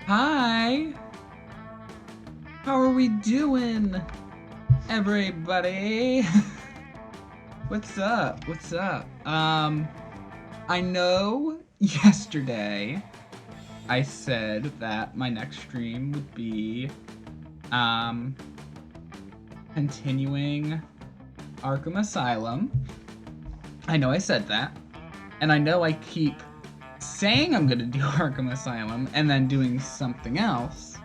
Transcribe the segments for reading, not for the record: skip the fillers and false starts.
Hi! How are we doing, everybody? What's up? What's up? I know yesterday I said that my next stream would be, continuing Arkham Asylum. I know I said that, and I know I keep saying I'm gonna do Arkham Asylum and then doing something else.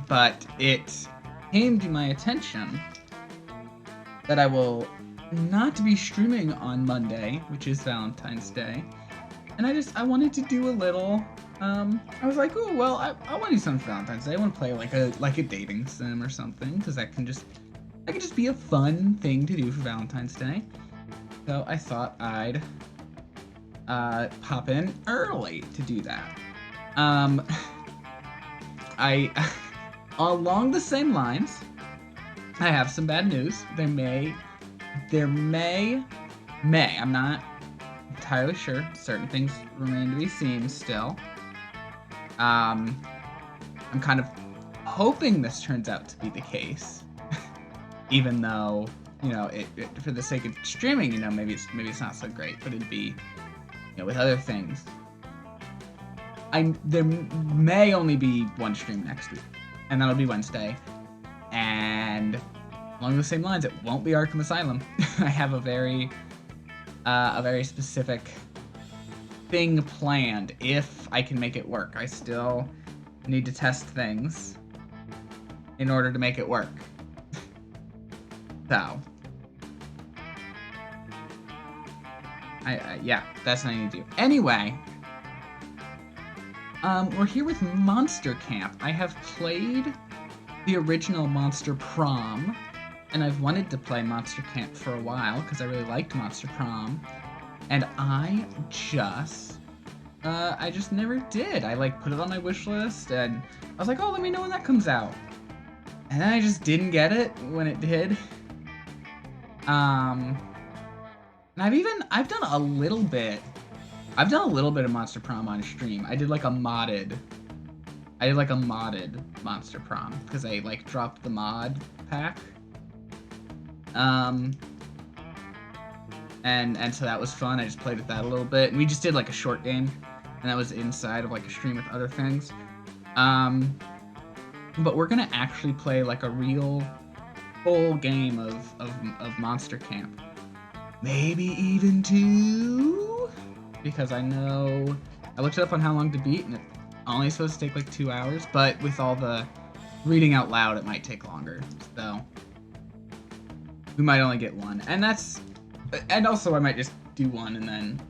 But it came to my attention that I will not be streaming on Monday, which is Valentine's Day. And I wanted to do a little, I was like, oh, well, I want to do something for Valentine's Day. I want to play like a dating sim or something, because that can just be a fun thing to do for Valentine's Day. So I thought I'd pop in early to do that. Along the same lines, I have some bad news. There may, I'm not entirely sure. Certain things remain to be seen still. I'm kind of hoping this turns out to be the case, even though, you know, it for the sake of streaming, you know, maybe it's not so great, but it'd be, you know, with other things. There may only be one stream next week, and that'll be Wednesday. And along the same lines, it won't be Arkham Asylum. I have a very specific thing planned if I can make it work. I still need to test things in order to make it work. So, yeah, that's what I need to do. Anyway, we're here with Monster Camp. I have played the original Monster Prom, and I've wanted to play Monster Camp for a while because I really liked Monster Prom, and I just never did. I like put it on my wish list, and I was like, oh, let me know when that comes out, and then I just didn't get it when it did. And I've done a little bit of Monster Prom on stream. I did like a modded Monster Prom because I like dropped the mod pack. And so that was fun. I just played with that a little bit, and we just did like a short game, and that was inside of like a stream with other things. But we're gonna actually play like a real full game of Monster Camp. Maybe even 2, because I know I looked it up on how long to beat, and it's only supposed to take like 2 hours, but with all the reading out loud, it might take longer. So we might only get 1, and also I might just do 1 and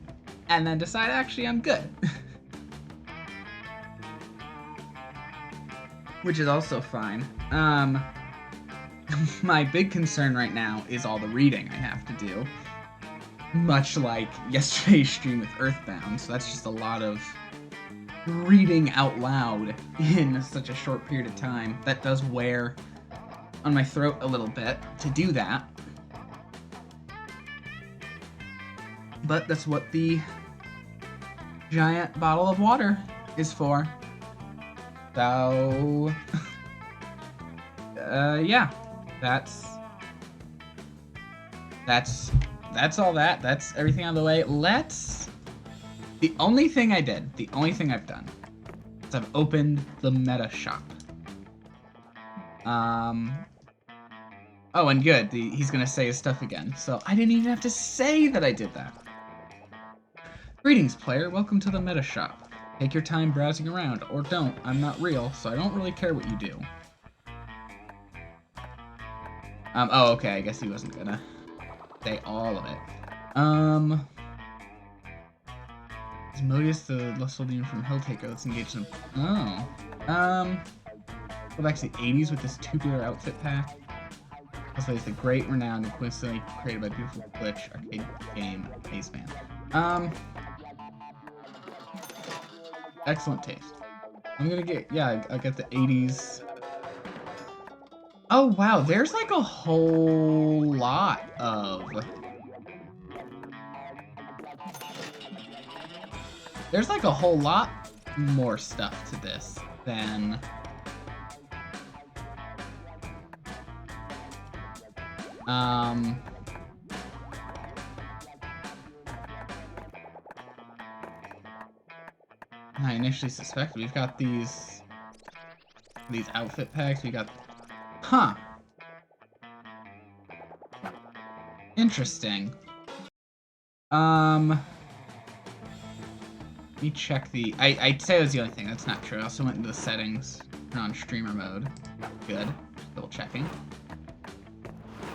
then decide actually I'm good. Which is also fine. My big concern right now is all the reading I have to do. Much like yesterday's stream with Earthbound, so that's just a lot of reading out loud in such a short period of time. That does wear on my throat a little bit to do that. But that's what the giant bottle of water is for. So, yeah, that's all that. That's everything out of the way. The only thing I've done is I've opened the meta shop. Oh, and good, he's gonna say his stuff again, so I didn't even have to say that I did that. Greetings, player. Welcome to the meta shop. Take your time browsing around, or don't. I'm not real, so I don't really care what you do. Oh, okay, I guess he wasn't gonna say all of it. Asmodeus, the Lustful Demon from Helltaker, let's engage them. Oh. Go back to the 80s with this tubular outfit pack. This is the great, renowned, and coincidentally created by beautiful glitch arcade game Baseman. Excellent taste. I'm gonna get, yeah, I got the 80s. Oh wow, there's like a whole lot of There's like a whole lot more stuff to this than I initially suspected. We've got these outfit packs. We got, huh? Interesting. Let me check the. I'd say it was the only thing. That's not true. I also went into the settings, turned on streamer mode. Good. Double checking.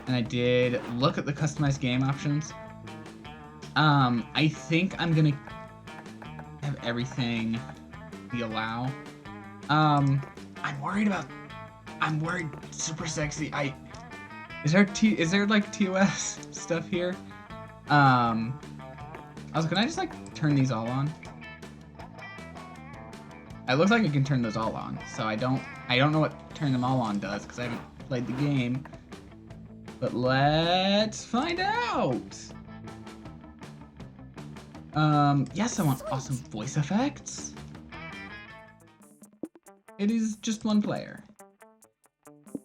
And I did look at the customized game options. I think I'm gonna have everything we allow. I'm worried super sexy. Is there like TOS stuff here? Can I just like turn these all on? It looks like I can turn those all on, so I don't know what turn them all on does because I haven't played the game. But let's find out. Yes, I want awesome voice effects. It is just one player.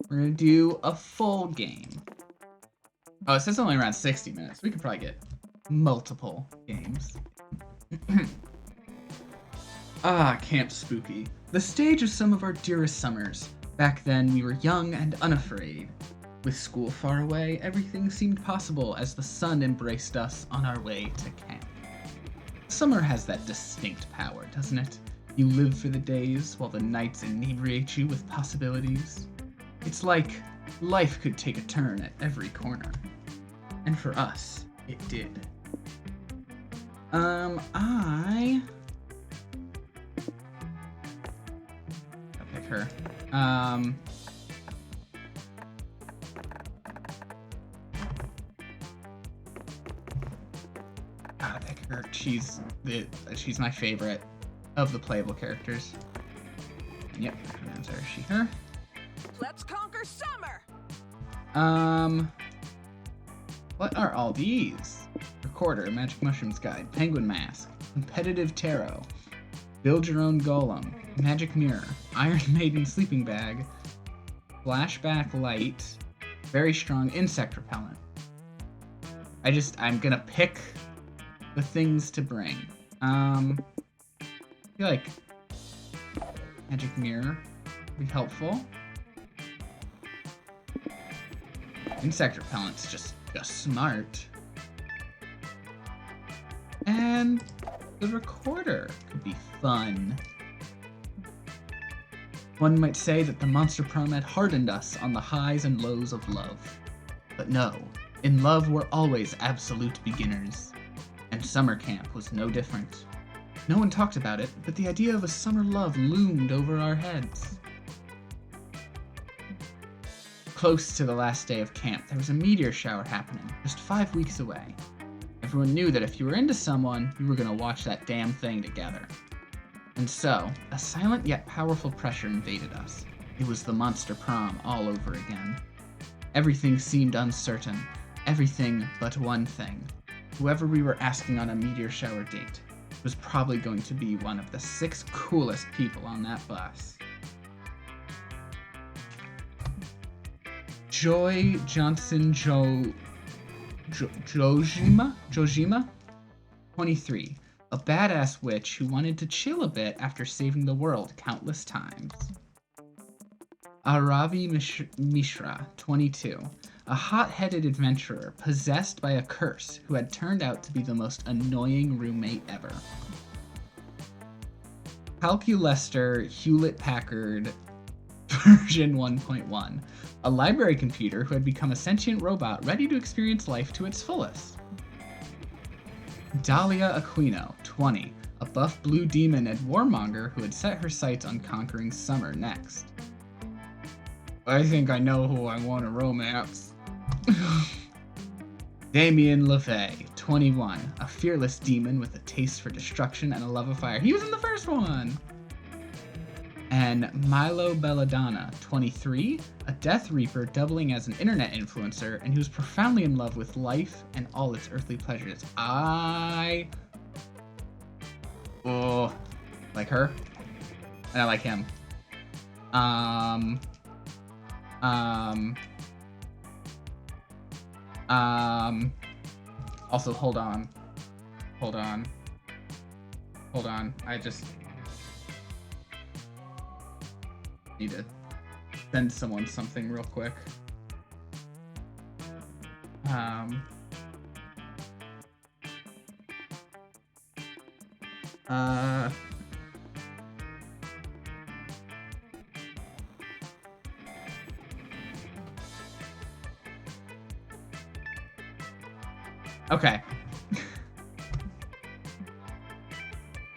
We're gonna do a full game. Oh, it says only around 60 minutes. We could probably get multiple games. Camp Spooky. The stage of some of our dearest summers. Back then, we were young and unafraid. With school far away, everything seemed possible as the sun embraced us on our way to camp. Summer has that distinct power, doesn't it? You live for the days while the nights inebriate you with possibilities. It's like life could take a turn at every corner. And for us, it did. I'll pick her. Gotta pick her. She's my favorite of the playable characters. Yep, that's her. She, her. Let's conquer summer. What are all these? Recorder, Magic Mushrooms Guide, Penguin Mask, Competitive Tarot, Build Your Own Golem, Magic Mirror, Iron Maiden Sleeping Bag, Flashback Light, Very Strong Insect Repellent. I'm gonna pick the things to bring. I feel like Magic Mirror would be helpful. Insect Repellent's just smart. And the recorder could be fun. One might say that the Monster Prom had hardened us on the highs and lows of love. But no, in love we're always absolute beginners. And summer camp was no different. No one talked about it, but the idea of a summer love loomed over our heads. Close to the last day of camp, there was a meteor shower happening, just 5 weeks away. Everyone knew that if you were into someone, you were gonna watch that damn thing together. And so, a silent yet powerful pressure invaded us. It was the Monster Prom all over again. Everything seemed uncertain. Everything but one thing. Whoever we were asking on a meteor shower date was probably going to be one of the 6 coolest people on that bus. Joy Johnson Jojima, 23, a badass witch who wanted to chill a bit after saving the world countless times. Aravi Mishra, 22, a hot-headed adventurer possessed by a curse who had turned out to be the most annoying roommate ever. Calculester Hewlett-Packard version 1.1, a library computer who had become a sentient robot ready to experience life to its fullest. Dahlia Aquino, 20, a buff blue demon and warmonger who had set her sights on conquering summer next. I think I know who I want to romance. Damien LaVey, 21, a fearless demon with a taste for destruction and a love of fire. He was in the first one! And Milo Belladonna, 23, a Death Reaper doubling as an internet influencer and who's profoundly in love with life and all its earthly pleasures. I Oh, like her? And I like him. Also, hold on. I just need to send someone something real quick. Okay.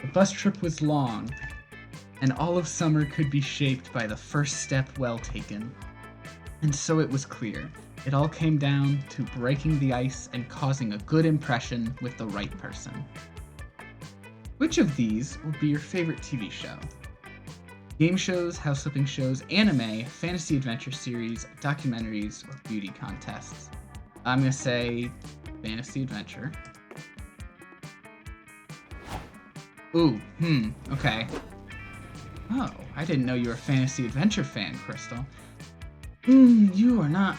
The bus trip was long, and all of summer could be shaped by the first step well taken. And so it was clear. It all came down to breaking the ice and causing a good impression with the right person. Which of these would be your favorite TV show? Game shows, house flipping shows, anime, fantasy adventure series, documentaries, or beauty contests? I'm gonna say fantasy adventure. Ooh, okay. Oh, I didn't know you were a fantasy adventure fan, Crystal. You are not.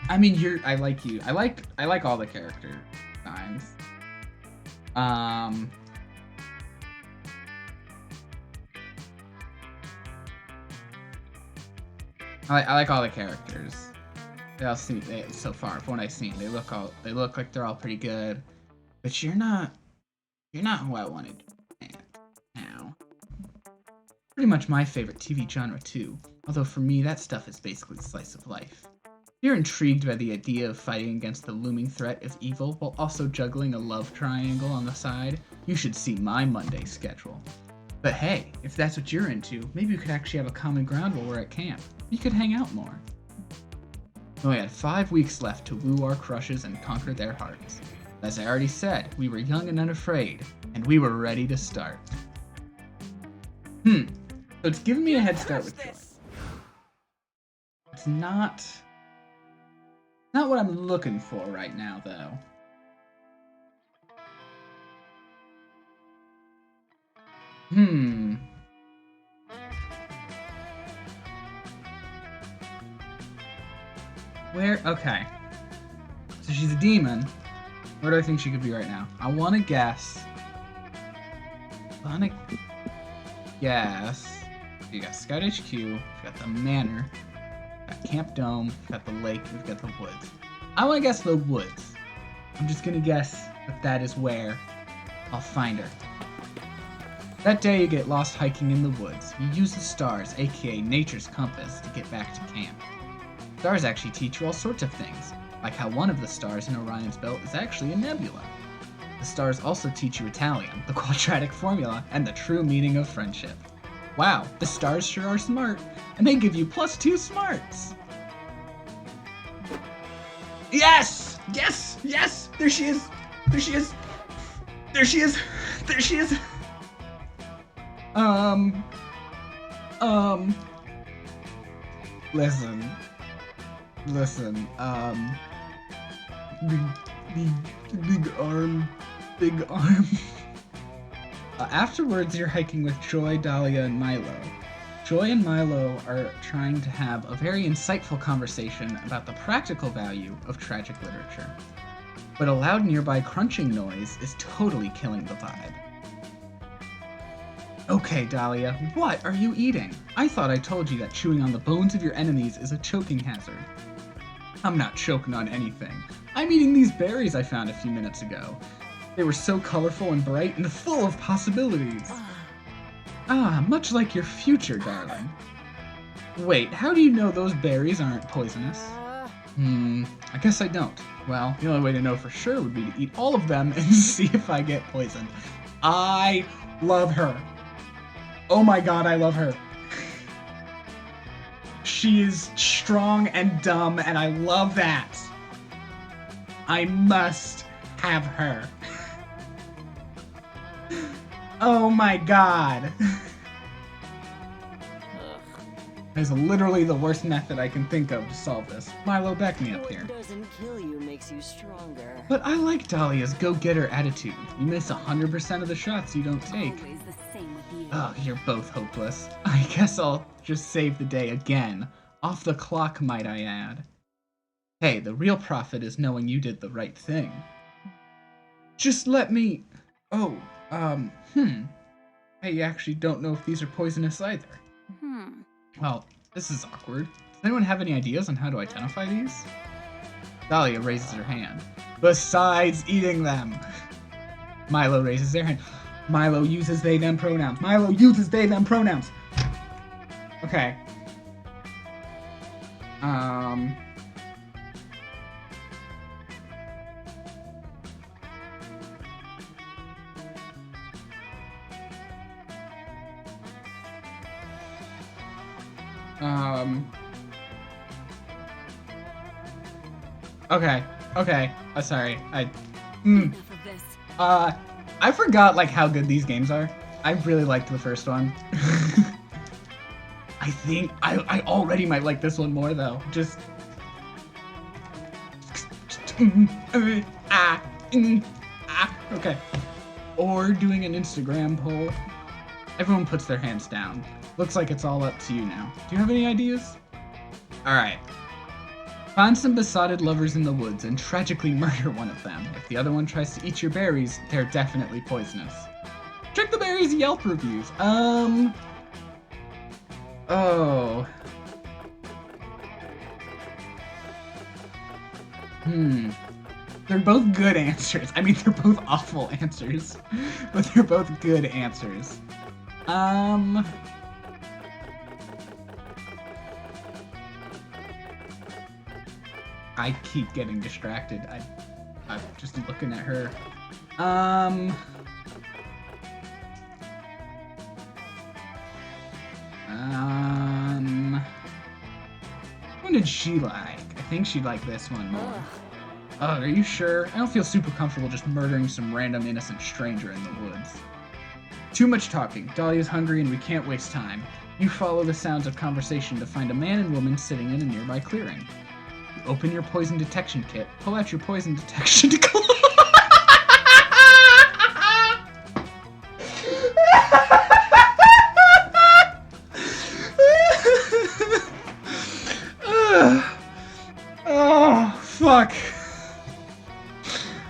I mean, I like you. I like all the character designs. I like all the characters. They all seem so far from what I've seen. They look like they're all pretty good. But you're not who I wanted now. Pretty much my favorite TV genre too. Although for me that stuff is basically slice of life. If you're intrigued by the idea of fighting against the looming threat of evil while also juggling a love triangle on the side, you should see my Monday schedule. But hey, if that's what you're into, maybe we could actually have a common ground while we're at camp. You could hang out more. We only had 5 weeks left to woo our crushes and conquer their hearts. As I already said, we were young and unafraid, and we were ready to start. So it's giving me a head start with Joy. It's not what I'm looking for right now, though. Where? Okay. So she's a demon. Where do I think she could be right now? I want to guess. You got Scout HQ, you got the Manor, you got Camp Dome, you got the lake, you've got the woods. I want to guess the woods. I'm just going to guess that is where I'll find her. That day you get lost hiking in the woods. You use the stars, aka nature's compass, to get back to camp. Stars actually teach you all sorts of things, like how one of the stars in Orion's belt is actually a nebula. The stars also teach you Italian, the quadratic formula, and the true meaning of friendship. Wow, the stars sure are smart, and they give you +2 smarts! Yes! Yes! Yes! There she is! There she is! There she is! There she is! Listen, big arm. Afterwards, you're hiking with Joy, Dahlia, and Milo. Joy and Milo are trying to have a very insightful conversation about the practical value of tragic literature. But a loud nearby crunching noise is totally killing the vibe. Okay, Dahlia, what are you eating? I thought I told you that chewing on the bones of your enemies is a choking hazard. I'm not choking on anything. I'm eating these berries I found a few minutes ago. They were so colorful and bright and full of possibilities. Much like your future, darling. Wait, how do you know those berries aren't poisonous? I guess I don't. Well, the only way to know for sure would be to eat all of them and see if I get poisoned. I love her. Oh my god, I love her. She is strong and dumb, and I love that. I must have her. Oh my god. That is literally the worst method I can think of to solve this. Milo, back me up here. What doesn't kill you makes you stronger. But I like Dahlia's go-getter attitude. You miss 100% of the shots you don't take. Always the same with you. Oh, you're both hopeless. I guess I'll just save the day again. Off the clock, might I add. Hey, the real profit is knowing you did the right thing. Just let me... Oh, I actually don't know if these are poisonous either. Well, this is awkward. Does anyone have any ideas on how to identify these? Dahlia raises her hand. Besides eating them. Milo raises their hand. Milo uses they them pronouns. Milo uses they them pronouns. Okay. Okay. Sorry. Enough of this. I forgot like how good these games are. I really liked the first one. I think I already might like this one more though. Just okay. Or doing an Instagram poll. Everyone puts their hands down. Looks like it's all up to you now. Do you have any ideas? Alright. Find some besotted lovers in the woods and tragically murder one of them. If the other one tries to eat your berries, they're definitely poisonous. Check the berries Yelp reviews. Oh. They're both good answers. I mean, they're both awful answers, but they're both good answers. I keep getting distracted. I'm just looking at her. What did she like? I think she'd like this one more. Oh, are you sure? I don't feel super comfortable just murdering some random innocent stranger in the woods. Too much talking. Dahlia's hungry and we can't waste time. You follow the sounds of conversation to find a man and woman sitting in a nearby clearing. You open your poison detection kit, pull out your poison detection clock. Oh, fuck.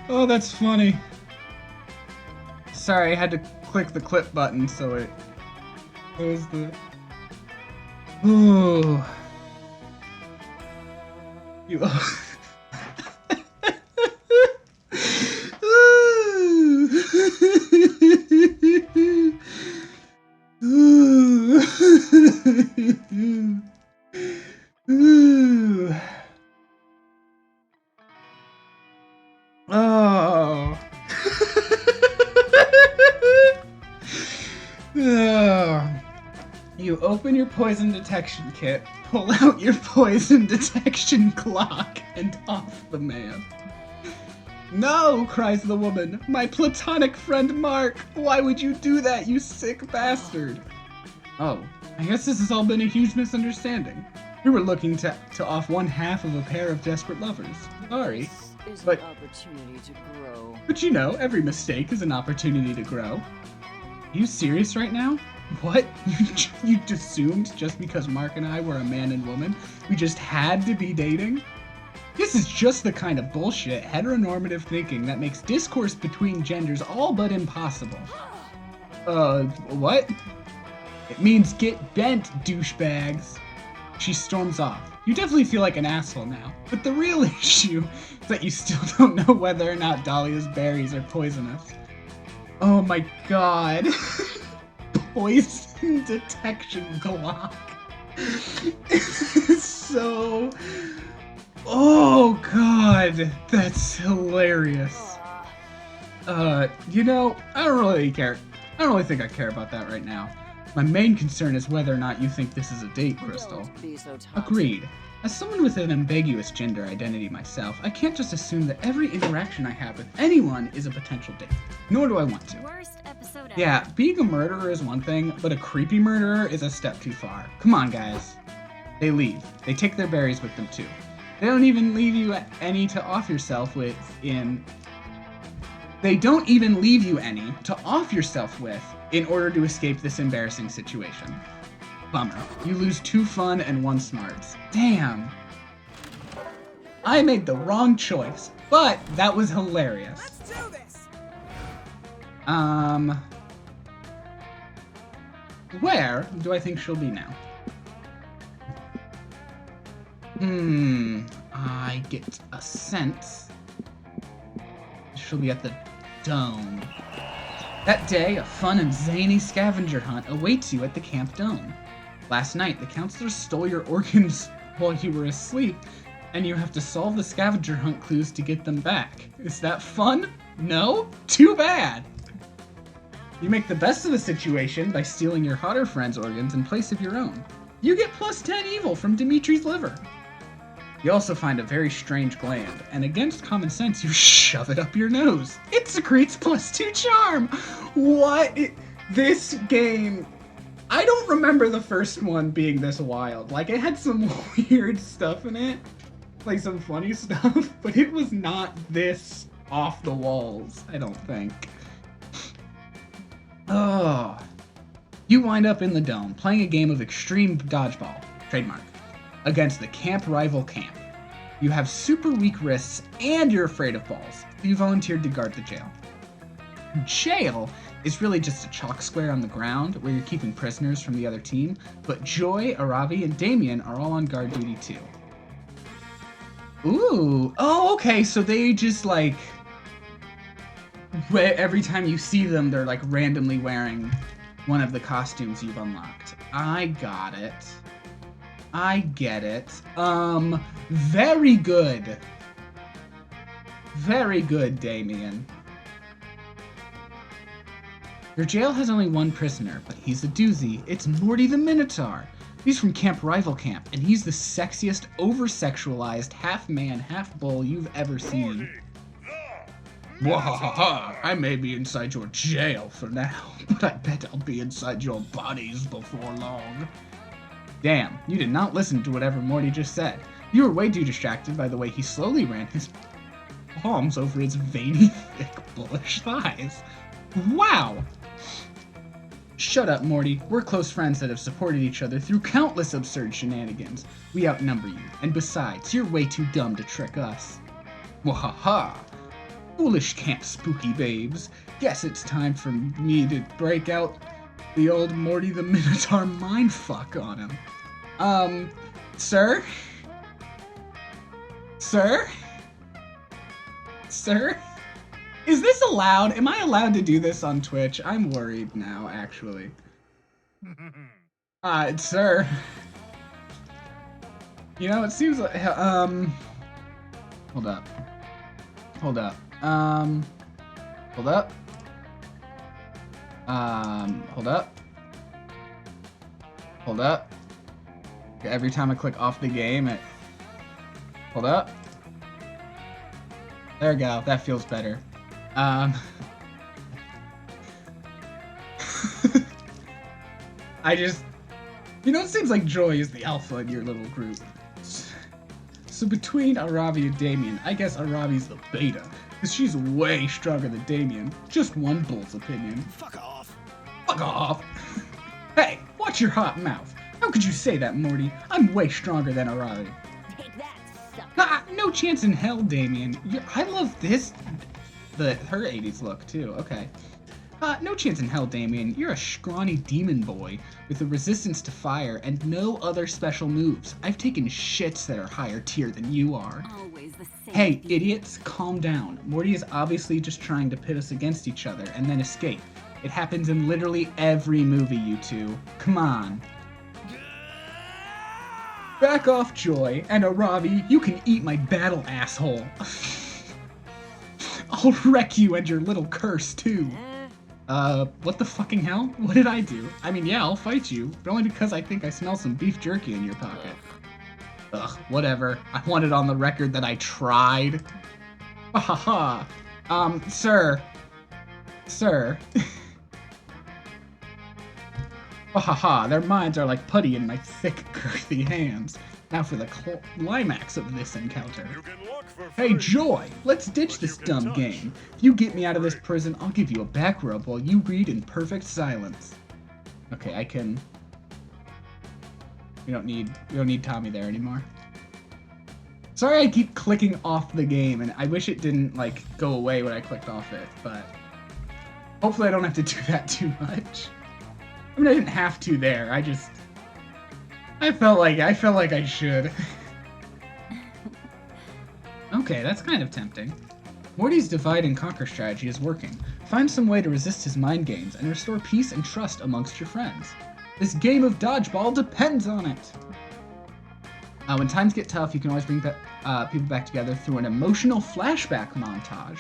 Oh, that's funny. Sorry, I had to click the clip button so it was the... Ooh. You... Oh. You open your poison detection kit, pull out your poison detection clock, and off the man. No, cries the woman. My platonic friend Mark. Why would you do that, you sick bastard? Oh, I guess this has all been a huge misunderstanding. We were looking to off one half of a pair of desperate lovers. Sorry. This is But- an opportunity to grow. But you know, every mistake is an opportunity to grow. Are you serious right now? What? You assumed just because Mark and I were a man and woman, we just had to be dating? This is just the kind of bullshit, heteronormative thinking that makes discourse between genders all but impossible. What? It means get bent, douchebags. She storms off. You definitely feel like an asshole now, but the real issue is that you still don't know whether or not Dahlia's berries are poisonous. Oh my god. Poison detection clock. So... Oh god, that's hilarious. You know, I don't really care. I don't really think I care about that right now. My main concern is whether or not you think this is a date, Crystal. Don't be so toxic. Agreed. As someone with an ambiguous gender identity myself, I can't just assume that every interaction I have with anyone is a potential date. Nor do I want to. Worst episode Yeah, being a murderer is one thing, but a creepy murderer is a step too far. Come on, guys. They leave. They take their berries with them, too. They don't even leave you any to off yourself with in... They don't even leave you any to off yourself with in order to escape this embarrassing situation. Bummer. You lose 2 fun and 1 smarts. Damn. I made the wrong choice, but that was hilarious. Let's do this. Where do I think she'll be now? I get a sense she'll be at the dome. That day, a fun and zany scavenger hunt awaits you at the camp dome. Last night, the counselors stole your organs while you were asleep, and you have to solve the scavenger hunt clues to get them back. Is that fun? No? Too bad! You make the best of the situation by stealing your hotter friend's organs in place of your own. You get plus 10 evil from Dimitri's liver. You also find a very strange gland, and against common sense, you shove it up your nose. It secretes plus 2 charm! What? This game... I don't remember the first one being this wild. Like, it had some weird stuff in it, like some funny stuff, but it was not this off the walls, I don't think. Oh. You wind up in the dome, playing a game of extreme dodgeball, trademark, against the camp rival camp. You have super weak wrists, and you're afraid of balls. You volunteered to guard the jail. Jail is really just a chalk square on the ground where you're keeping prisoners from the other team, but Joy, Aravi, and Damien are all on guard duty too. Ooh, oh, okay, so they just like, every time you see them, they're like randomly wearing one of the costumes you've unlocked. I got it. I get it. Very good. Very good, Damien. Your jail has only 1 prisoner, but he's a doozy. It's Morty the Minotaur. He's from Camp Rival Camp, and he's the sexiest, over-sexualized, half-man, half-bull you've ever seen. Wahaha! I may be inside your jail for now, but I bet I'll be inside your bodies before long. Damn, you did not listen to whatever Morty just said. You were way too distracted by the way he slowly ran his palms over his veiny, thick, bullish thighs. Wow! Shut up, Morty. We're close friends that have supported each other through countless absurd shenanigans. We outnumber you, and besides, you're way too dumb to trick us. Wahaha! Foolish camp spooky babes. Guess it's time for me to break out the old Morty the Minotaur mindfuck on him. Sir? Sir? Sir? Is this allowed? Am I allowed to do this on Twitch? I'm worried now, actually. Sir. You know, it seems like, hold up. Hold up. Hold up. Hold up. Hold up. Every time I click off the game, it... Hold up. There we go. That feels better. I just... You know, it seems like Joy is the alpha in your little group. So between Aravi and Damien, I guess Aravi's the beta, because she's way stronger than Damien. Just one bull's opinion. Fuck off. Fuck off! Hey, watch your hot mouth. How could you say that, Morty? I'm way stronger than Aravi. Take that, sucker. Ah, no chance in hell, Damien. I love this... her 80s look, too. Okay. No chance in hell, Damien. You're a scrawny demon boy with a resistance to fire and no other special moves. I've taken shits that are higher tier than you are. Always the same. Hey, idiots, calm down. Morty is obviously just trying to pit us against each other and then escape. It happens in literally every movie, you two. Come on. Back off, Joy, and Aravi, you can eat my battle, asshole. I'll wreck you and your little curse, too. What the fucking hell? What did I do? I mean, yeah, I'll fight you, but only because I think I smell some beef jerky in your pocket. Ugh, whatever. I want it on the record that I tried. Haha. Sir. Sir. Ha ha ha, their minds are like putty in my thick, girthy hands. Now for the climax of this encounter. Hey, Joy, let's ditch this dumb game. If you get me out of this prison, I'll give you a back rub while you read in perfect silence. Okay, I can... We don't need Tommy there anymore. Sorry I keep clicking off the game, and I wish it didn't, like, go away when I clicked off it, but... Hopefully I don't have to do that too much. I mean, I didn't have to there, I felt like I should. Okay, that's kind of tempting. Morty's divide and conquer strategy is working. Find some way to resist his mind games and restore peace and trust amongst your friends. This game of dodgeball depends on it. When times get tough, you can always bring people back together through an emotional flashback montage.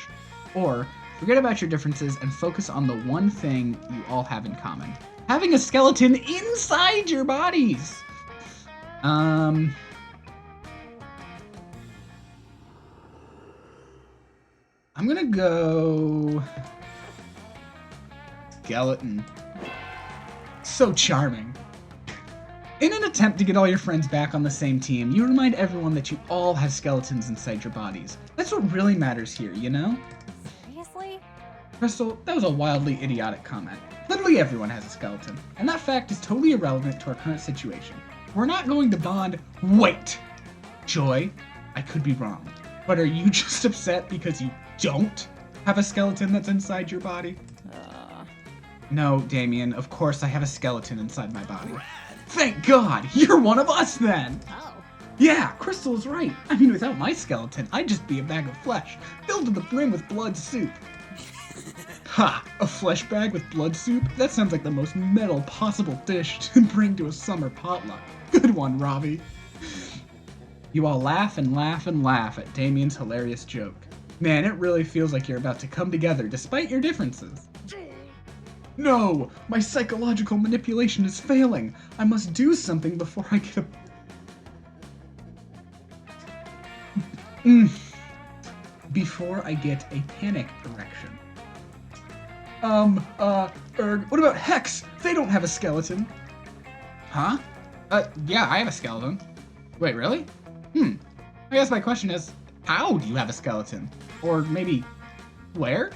Or, forget about your differences and focus on the one thing you all have in common. Having a skeleton inside your bodies! I'm gonna go... Skeleton. So charming. In an attempt to get all your friends back on the same team, you remind everyone that you all have skeletons inside your bodies. That's what really matters here, you know? Seriously? Crystal, that was a wildly idiotic comment. Literally everyone has a skeleton, and that fact is totally irrelevant to our current situation. We're not going to bond. Wait! Joy, I could be wrong, but are you just upset because you don't have a skeleton that's inside your body? No, Damien, of course I have a skeleton inside my body. Thank God! You're one of us then! Oh. Yeah, Crystal's right. I mean, without my skeleton, I'd just be a bag of flesh, filled to the brim with blood soup. Ha! A flesh bag with blood soup? That sounds like the most metal possible dish to bring to a summer potluck. Good one, Robbie. You all laugh and laugh and laugh at Damien's hilarious joke. Man, it really feels like you're about to come together despite your differences. No! My psychological manipulation is failing! I must do something before I get a... Before I get a panic erection. What about Hex? They don't have a skeleton. Huh? Yeah, I have a skeleton. Wait, really? I guess my question is, how do you have a skeleton? Or maybe, where?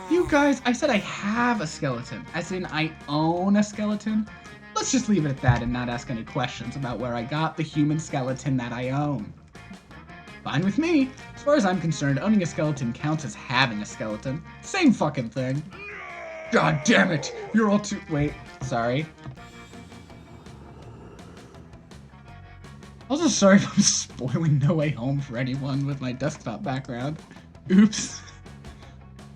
You guys, I said I have a skeleton, as in I own a skeleton. Let's just leave it at that and not ask any questions about where I got the human skeleton that I own. Fine with me. As far as I'm concerned, owning a skeleton counts as having a skeleton. Same fucking thing. God damn it! You're all too... Wait, sorry. Also sorry if I'm spoiling No Way Home for anyone with my desktop background. Oops.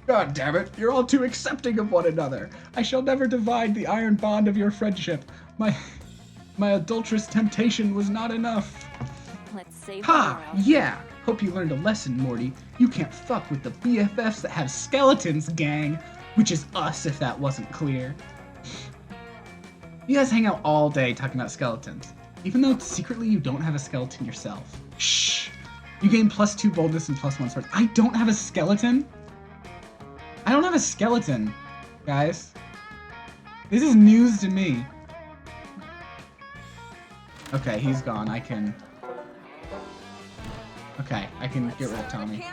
God damn it, you're all too accepting of one another. I shall never divide the iron bond of your friendship. My adulterous temptation was not enough. Let's save Ha! Yeah! Hope you learned a lesson, Morty. You can't fuck with the BFFs that have skeletons, gang. Which is us, if that wasn't clear. You guys hang out all day talking about skeletons. Even though secretly you don't have a skeleton yourself. Shh! You gain +2 boldness and +1 sword. I don't have a skeleton? I don't have a skeleton, guys. This is news to me. Okay, he's gone. I can get rid of Tommy.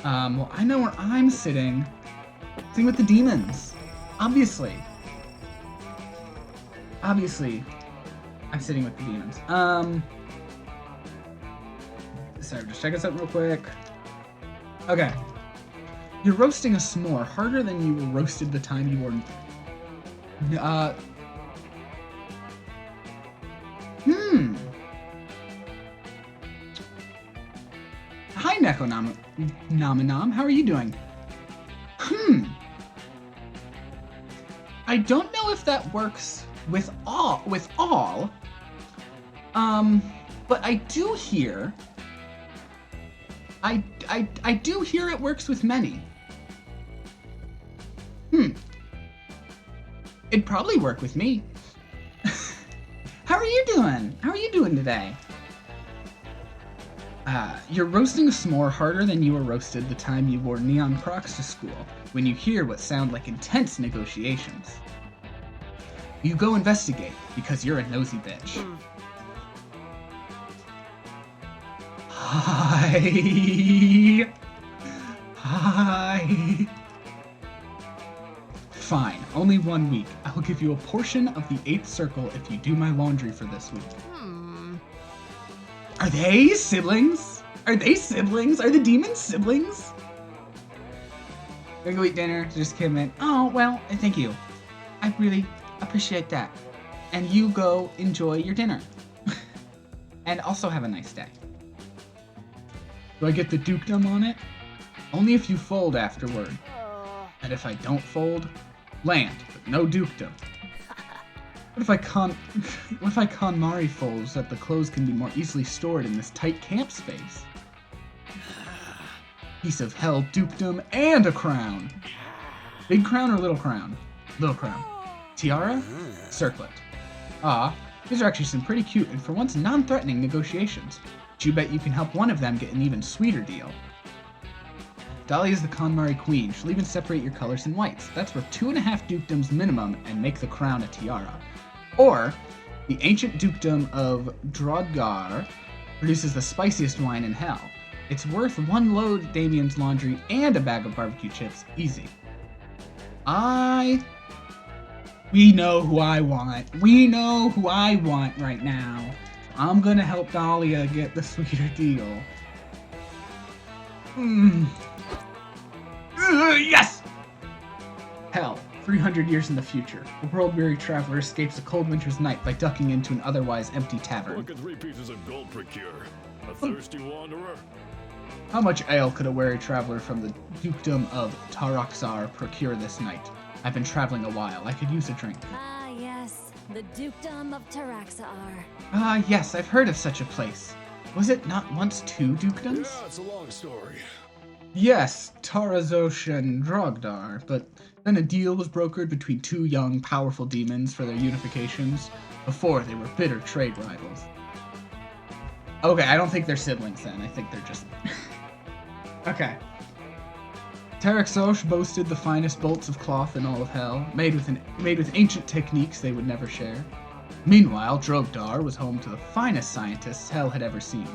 Well, I know where I'm sitting. Sitting with the demons. Obviously, I'm sitting with the demons. Sorry, just checking something real quick. Okay. You're roasting a s'more harder than you roasted the time you were... Hi, Nekonominam. How are you doing? I don't know if that works with all. But I do hear... I do hear it works with many. It'd probably work with me. How are you doing? How are you doing today? You're roasting a s'more harder than you were roasted the time you wore neon Crocs to school. when you hear what sound like intense negotiations. You go investigate because you're a nosy bitch. Hi. Hi. Fine, only 1 week. I will give you a portion of the 8th circle if you do my laundry for this week. Are they siblings? Are they siblings? Are the demons siblings? Gonna go eat dinner. Just came in. Oh, well, thank you. I really appreciate that. And you go enjoy your dinner. And also have a nice day. Do I get the dukedom on it? Only if you fold afterward. And if I don't fold, land, but no dukedom. What if I KonMari folds that the clothes can be more easily stored in this tight camp space? Piece of hell, dukedom, and a crown. Big crown or little crown? Little crown. Tiara? Circlet. Ah, these are actually some pretty cute and for once non-threatening negotiations. But you bet you can help one of them get an even sweeter deal. Dahlia is the KonMari queen. She'll even separate your colors and whites. That's worth 2.5 dukedoms minimum and make the crown a tiara. Or, the ancient dukedom of Drodgar produces the spiciest wine in hell. It's worth 1 load of Damien's laundry and a bag of barbecue chips. Easy. We know who I want. We know who I want right now. I'm gonna help Dahlia get the sweeter deal. Yes! Hell, 300 years in the future, a world-weary traveler escapes a cold winter's night by ducking into an otherwise empty tavern. What can 3 pieces of gold procure? A thirsty wanderer? How much ale could a weary traveler from the dukedom of Taraxar procure this night? I've been traveling a while. I could use a drink. Ah, yes. The dukedom of Taraxar. Ah, yes, I've heard of such a place. Was it not once 2 dukedoms? Yeah, it's a long story. Yes, Tarazosh and Drogdar, but then a deal was brokered between 2 young, powerful demons for their unifications. Before, they were bitter trade rivals. Okay, I don't think they're siblings then. I think they're just... Okay. Taraxosh boasted the finest bolts of cloth in all of hell, made with ancient techniques they would never share. Meanwhile, Drogdar was home to the finest scientists hell had ever seen.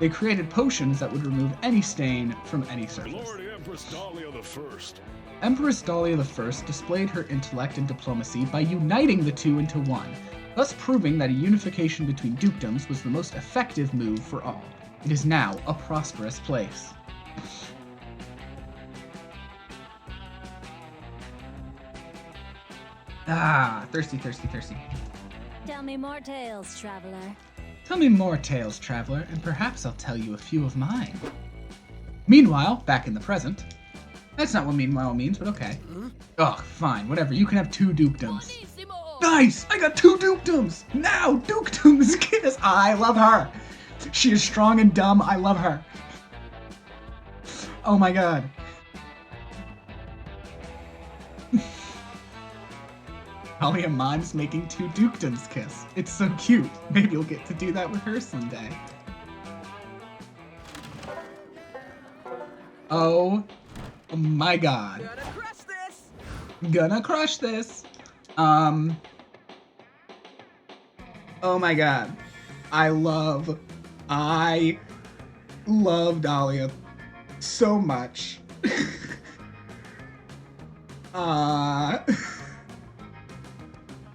They created potions that would remove any stain from any surface. Lord Empress Dahlia the First. Empress Dahlia I displayed her intellect and diplomacy by uniting the 2 into one, thus proving that a unification between dukedoms was the most effective move for all. It is now a prosperous place. Ah, thirsty, thirsty, thirsty. Tell me more tales, traveler. Tell me more tales, traveler, and perhaps I'll tell you a few of mine. Meanwhile, back in the present. That's not what meanwhile means, but okay. Ugh, fine, whatever. You can have 2 dukedoms. Nice! I got 2 dukedoms! Now, dukedoms kiss! I love her! She is strong and dumb. I love her. Oh my god. Dahlia mimes making 2 dukedoms kiss. It's so cute. Maybe you'll get to do that with her someday. Oh my god. Gonna crush this! Gonna crush this. Oh my god. I love Dahlia so much.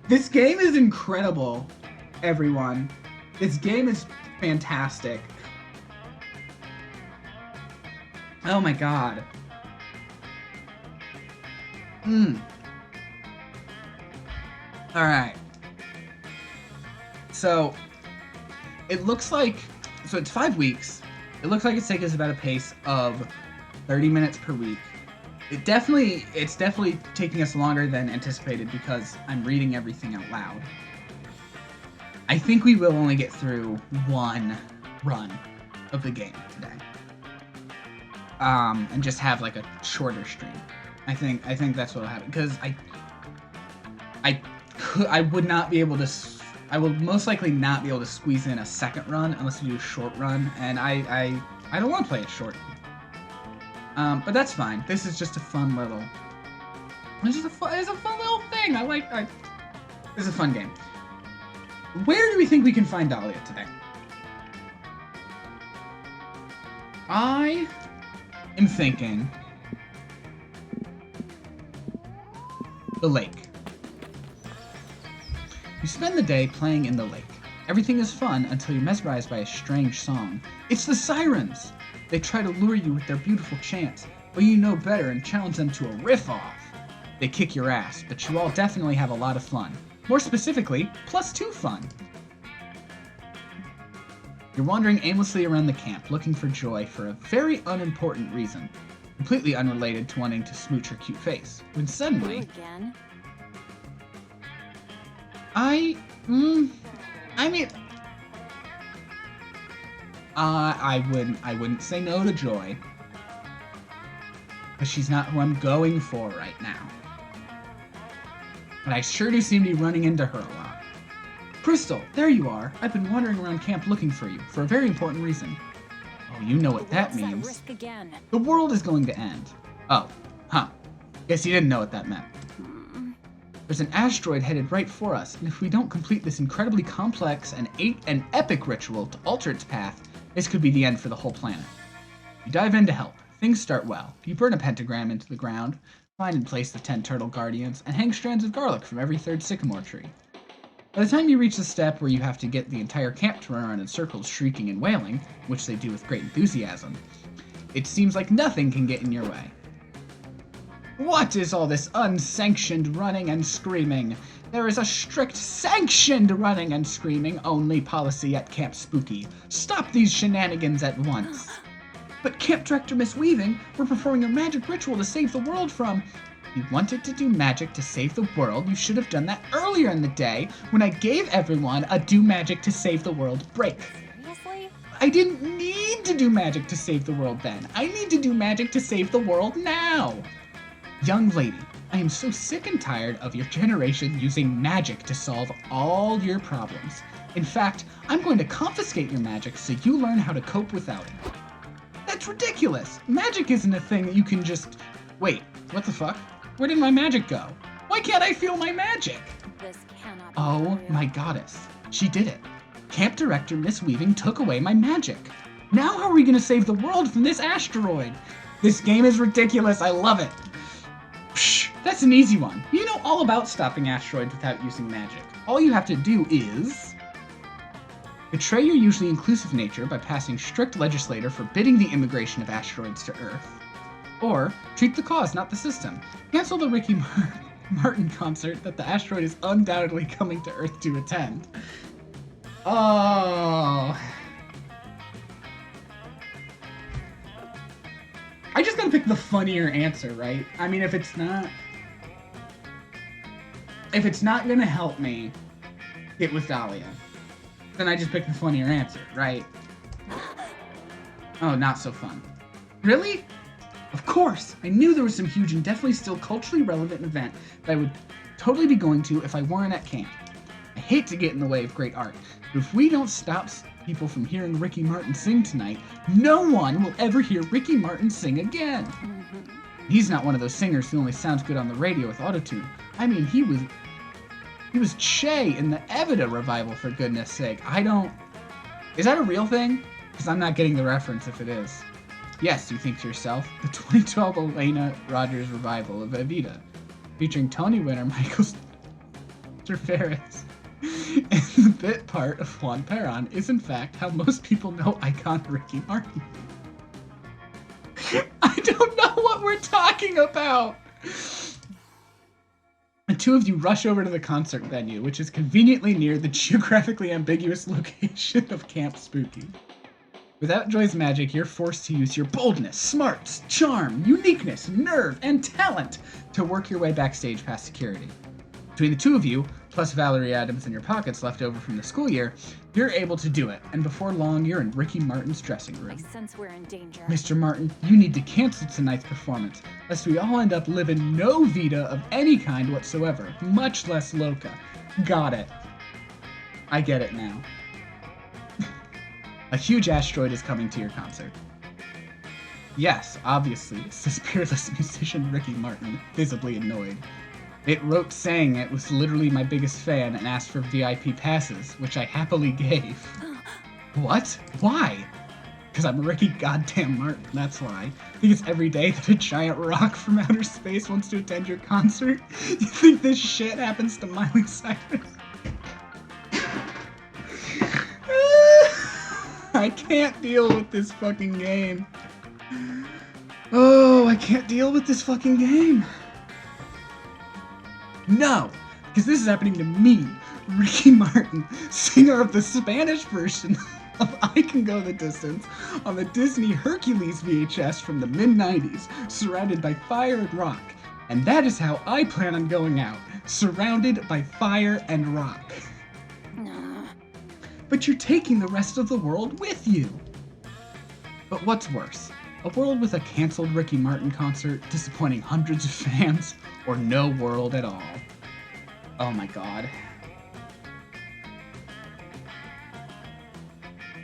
This game is incredible, everyone. This game is fantastic. Oh my god. Alright. So, it looks like, so it's 5 weeks. It looks like it's taking us about a pace of 30 minutes per week. It's definitely taking us longer than anticipated because I'm reading everything out loud. I think we will only get through 1 run of the game today. And just have like a shorter stream. I think that's what'll happen because I would not be able to. I will most likely not be able to squeeze in a second run unless we do a short run, and I don't want to play it short. But that's fine. This is just a fun little It's just it's a fun little thing. It's a fun game. Where do we think we can find Dahlia today? I am thinking the lake. You spend the day playing in the lake. Everything is fun until you're mesmerized by a strange song. It's the sirens! They try to lure you with their beautiful chants, but you know better and challenge them to a riff-off. They kick your ass, but you all definitely have a lot of fun. More specifically, +2 fun. You're wandering aimlessly around the camp, looking for joy for a very unimportant reason, completely unrelated to wanting to smooch her cute face, when suddenly... Again? I wouldn't say no to Joy, but she's not who I'm going for right now. But I sure do seem to be running into her a lot. Crystal, there you are. I've been wandering around camp looking for you, for a very important reason. Oh, you know what that means. Risk again? The world is going to end. Oh, huh. Guess you didn't know what that meant. There's an asteroid headed right for us, and if we don't complete this incredibly complex and epic ritual to alter its path, this could be the end for the whole planet. You dive in to help. Things start well. You burn a pentagram into the ground, find and place the 10 turtle guardians, and hang strands of garlic from every third sycamore tree. By the time you reach the step where you have to get the entire camp to run around in circles shrieking and wailing, which they do with great enthusiasm, it seems like nothing can get in your way. What is all this unsanctioned running and screaming? There is a strict sanctioned running and screaming only policy at Camp Spooky. Stop these shenanigans at once. But Camp Director Miss Weaving, we're performing a magic ritual to save the world from... You wanted to do magic to save the world? You should have done that earlier in the day when I gave everyone a do magic to save the world break. Seriously? I didn't need to do magic to save the world then. I need to do magic to save the world now. Young lady, I am so sick and tired of your generation using magic to solve all your problems. In fact, I'm going to confiscate your magic so you learn how to cope without it. That's ridiculous! Magic isn't a thing that you can just... Wait, what the fuck? Where did my magic go? Why can't I feel my magic? This cannot be Oh real. my goddess. She did it. Camp Director Miss Weaving took away my magic. Now how are we gonna save the world from this asteroid? This game is ridiculous, I love it. Psh, that's an easy one. You know all about stopping asteroids without using magic. All you have to do is... betray your usually inclusive nature by passing strict legislator forbidding the immigration of asteroids to Earth. Or, treat the cause, not the system. Cancel the Ricky Martin concert that the asteroid is undoubtedly coming to Earth to attend. Oh... I just gotta pick the funnier answer, right? I mean, if it's not gonna help me get with Dahlia, then I just pick the funnier answer, right? Oh, not so fun. Really? Of course! I knew there was some huge and definitely still culturally relevant event that I would totally be going to if I weren't at camp. I hate to get in the way of great art, but if we don't stop people from hearing Ricky Martin sing tonight, no one will ever hear Ricky Martin sing again. He's not one of those singers who only sounds good on the radio with autotune. I mean, he was Che in the Evita revival, for goodness sake. Is that a real thing? Because I'm not getting the reference if it is. Yes, you think to yourself, the 2012 Elena Rogers revival of Evita, featuring Tony winner Michael Ferris. And the bit part of Juan Perón is in fact how most people know icon Ricky Martin. I don't know what we're talking about! The two of you rush over to the concert venue, which is conveniently near the geographically ambiguous location of Camp Spooky. Without Joy's magic, you're forced to use your boldness, smarts, charm, uniqueness, nerve, and talent to work your way backstage past security. Between the two of you, plus Valerie Adams in your pockets left over from the school year, you're able to do it, and before long, you're in Ricky Martin's dressing room. I sense we're in danger. Mr. Martin, you need to cancel tonight's performance, lest we all end up living no Vita of any kind whatsoever, much less Loca. Got it. I get it now. A huge asteroid is coming to your concert. Yes, obviously, says peerless musician Ricky Martin, visibly annoyed. It wrote saying it was literally my biggest fan and asked for VIP passes, which I happily gave. What? Why? Because I'm Ricky goddamn Martin, that's why. I think it's every day that a giant rock from outer space wants to attend your concert. You think this shit happens to Miley Cyrus? I can't deal with this fucking game. Oh, I can't deal with this fucking game. No, because this is happening to me, Ricky Martin, singer of the Spanish version of I Can Go the Distance on the Disney Hercules VHS from the mid-90s, surrounded by fire and rock. And that is how I plan on going out, surrounded by fire and rock. But you're taking the rest of the world with you. But what's worse? A world with a cancelled Ricky Martin concert, disappointing hundreds of fans, or no world at all. Oh my god.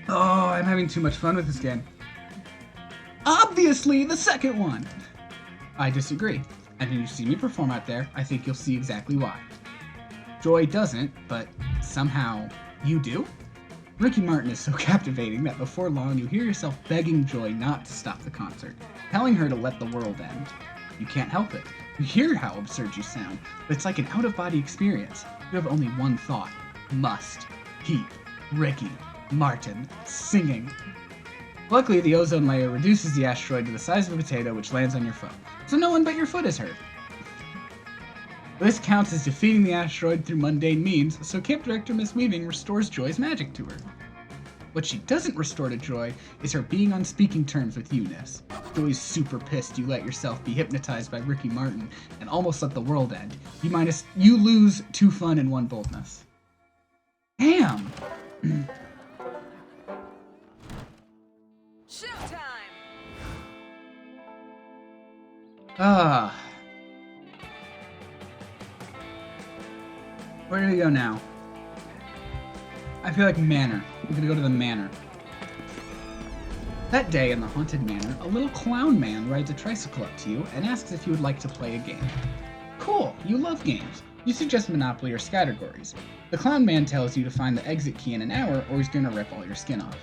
Oh, I'm having too much fun with this game. Obviously, the second one! I disagree. And when you see me perform out there, I think you'll see exactly why. Joy doesn't, but somehow you do? Ricky Martin is so captivating that before long you hear yourself begging Joy not to stop the concert, telling her to let the world end. You can't help it. You hear how absurd you sound, but it's like an out-of-body experience. You have only one thought. Must keep Ricky Martin singing. Luckily, the ozone layer reduces the asteroid to the size of a potato, which lands on your foot, so no one but your foot is hurt. This counts as defeating the asteroid through mundane means, so Camp Director Miss Weaving restores Joy's magic to her. What she doesn't restore to Joy is her being on speaking terms with Eunice. Joy's super pissed you let yourself be hypnotized by Ricky Martin and almost let the world end. You lose 2 fun and 1 boldness. Damn! Showtime! Ah. Where do we go now? I feel like Manor. I'm gonna go to the Manor. That day in the haunted manor, a little clown man rides a tricycle up to you and asks if you would like to play a game. Cool, you love games. You suggest Monopoly or Scattergories. The clown man tells you to find the exit key in an hour or he's gonna rip all your skin off.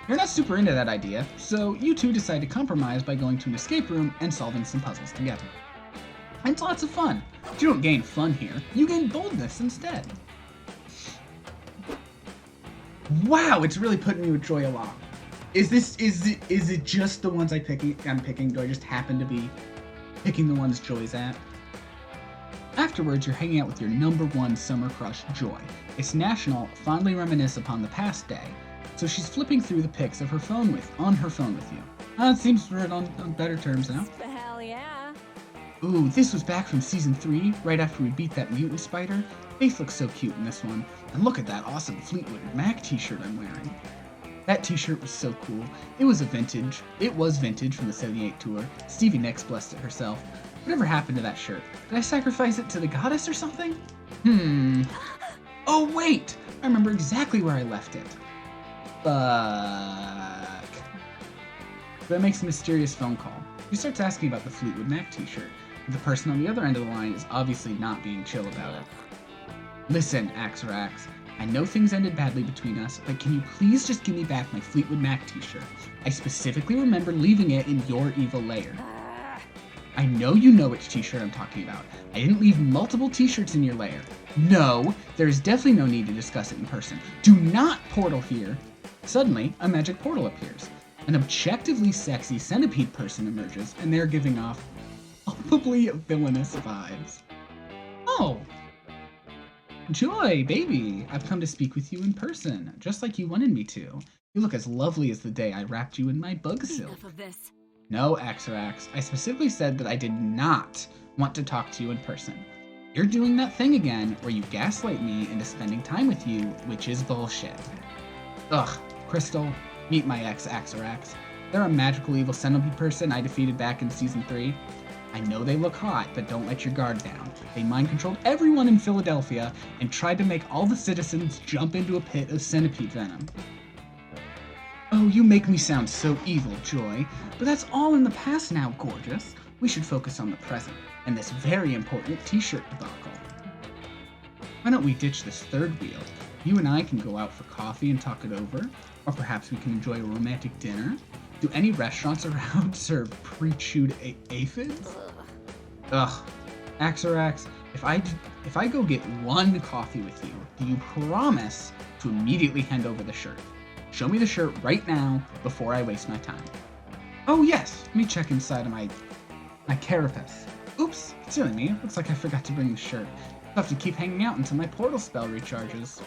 You're not super into that idea, so you two decide to compromise by going to an escape room and solving some puzzles together. It's lots of fun. But you don't gain fun here, you gain boldness instead. Wow, it's really putting me with Joy along. Is it just the ones I'm picking? Do I just happen to be picking the ones Joy's at? Afterwards, you're hanging out with your #1 summer crush, Joy. It's National Fondly Reminisce Upon the Past Day, so she's flipping through the pics of her phone on her phone with you. It seems we're on better terms now. Hell yeah. Ooh, this was back from season 3, right after we beat that mutant spider. Faith looks so cute in this one, and look at that awesome Fleetwood Mac t-shirt I'm wearing. That t-shirt was so cool. It was vintage from the 78 tour. Stevie Nicks blessed it herself. Whatever happened to that shirt? Did I sacrifice it to the goddess or something? Oh wait! I remember exactly where I left it. Fuck. Joy makes a mysterious phone call. She starts asking about the Fleetwood Mac t-shirt. The person on the other end of the line is obviously not being chill about it. Listen, Axorax, I know things ended badly between us, but can you please just give me back my Fleetwood Mac t-shirt? I specifically remember leaving it in your evil lair. I know you know which t-shirt I'm talking about. I didn't leave multiple t-shirts in your lair. No, there's definitely no need to discuss it in person. Do not portal here. Suddenly, a magic portal appears. An objectively sexy centipede person emerges, and they're giving off palpably villainous vibes. Oh! Joy, baby! I've come to speak with you in person, just like you wanted me to. You look as lovely as the day I wrapped you in my bug silk. Enough of this. No, Axorax, I specifically said that I did not want to talk to you in person. You're doing that thing again, where you gaslight me into spending time with you, which is bullshit. Ugh, Crystal, meet my ex, Axorax. They're a magical evil centipede person I defeated back in season 3. I know they look hot, but don't let your guard down. They mind-controlled everyone in Philadelphia and tried to make all the citizens jump into a pit of centipede venom. Oh, you make me sound so evil, Joy. But that's all in the past now, gorgeous. We should focus on the present, and this very important t-shirt debacle. Why don't we ditch this third wheel? You and I can go out for coffee and talk it over, or perhaps we can enjoy a romantic dinner. Do any restaurants around serve pre-chewed aphids? Ugh. Axorax, if I go get one coffee with you, do you promise to immediately hand over the shirt? Show me the shirt right now before I waste my time. Oh yes, let me check inside of my carapace. Oops, silly me. Looks like I forgot to bring the shirt. I'll have to keep hanging out until my portal spell recharges.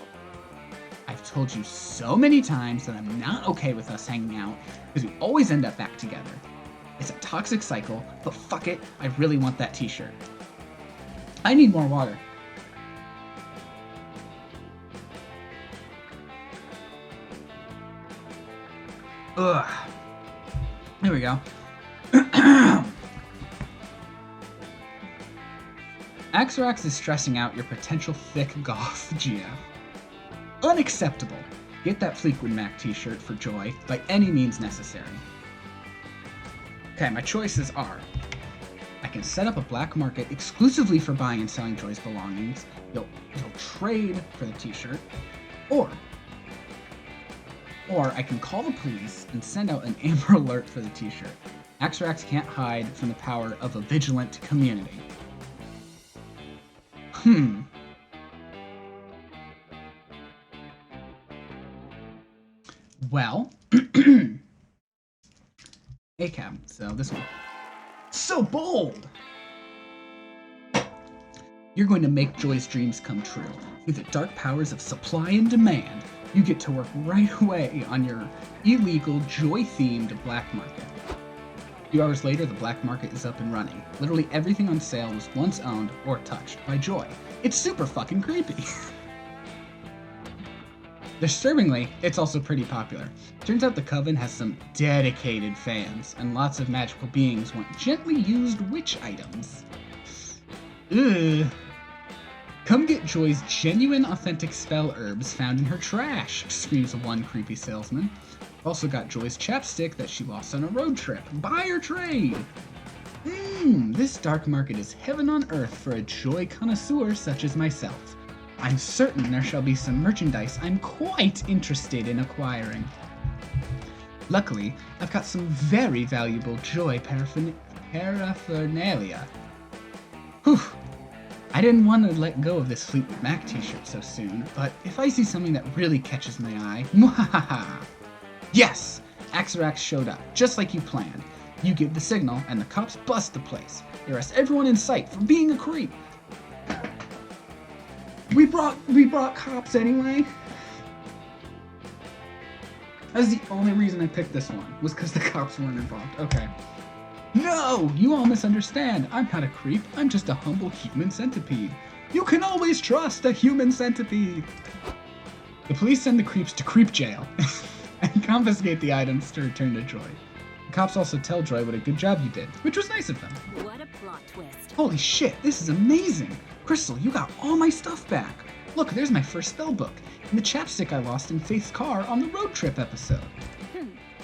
I've told you so many times that I'm not okay with us hanging out because we always end up back together. It's a toxic cycle, but fuck it, I really want that t-shirt. I need more water. Ugh. There we go. Axorax is stressing out your potential thick goth GF. Unacceptable. Get that Fleetwood Mac t-shirt for Joy by any means necessary. Okay, my choices are: I can set up a black market exclusively for buying and selling Joy's belongings. You'll trade for the t-shirt, or I can call the police and send out an Amber Alert for the t-shirt. Axorax can't hide from the power of a vigilant community. Well, ACAB, so this one. So bold! You're going to make Joy's dreams come true. Through the dark powers of supply and demand, you get to work right away on your illegal Joy-themed black market. A few hours later, the black market is up and running. Literally everything on sale was once owned or touched by Joy. It's super fucking creepy. Disturbingly, it's also pretty popular. Turns out the Coven has some dedicated fans, and lots of magical beings want gently used witch items. Ugh. Come get Joy's genuine, authentic spell herbs found in her trash, screams one creepy salesman. Also got Joy's chapstick that she lost on a road trip. Buy or trade! This dark market is heaven on earth for a Joy connoisseur such as myself. I'm certain there shall be some merchandise I'm quite interested in acquiring. Luckily, I've got some very valuable Joy paraphernalia. Whew. I didn't want to let go of this Fleetwood Mac t-shirt so soon, but if I see something that really catches my eye, mwahaha! Yes! Axorax showed up, just like you planned. You give the signal, and the cops bust the place. They arrest everyone in sight for being a creep. We brought cops anyway. That's the only reason I picked this one, was because the cops weren't involved. Okay. No! You all misunderstand. I'm not a creep. I'm just a humble human centipede. You can always trust a human centipede. The police send the creeps to creep jail and confiscate the items to return to Joy. The cops also tell Joy what a good job you did, which was nice of them. What a plot twist. Holy shit, this is amazing. Crystal, you got all my stuff back. Look, there's my first spell book, and the chapstick I lost in Faith's car on the road trip episode.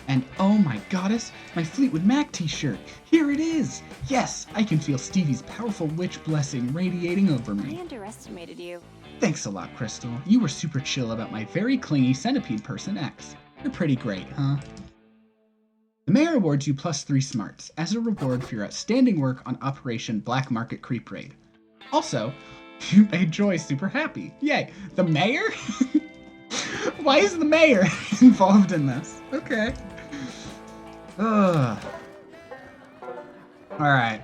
And oh my goddess, my Fleetwood Mac t-shirt. Here it is. Yes, I can feel Stevie's powerful witch blessing radiating over me. I underestimated you. Thanks a lot, Crystal. You were super chill about my very clingy centipede person X. You're pretty great, huh? The mayor awards you +3 smarts as a reward for your outstanding work on Operation Black Market Creep Raid. Also, you made Joy super happy. Yay. The mayor? Why is the mayor involved in this? Okay. Ugh. Alright.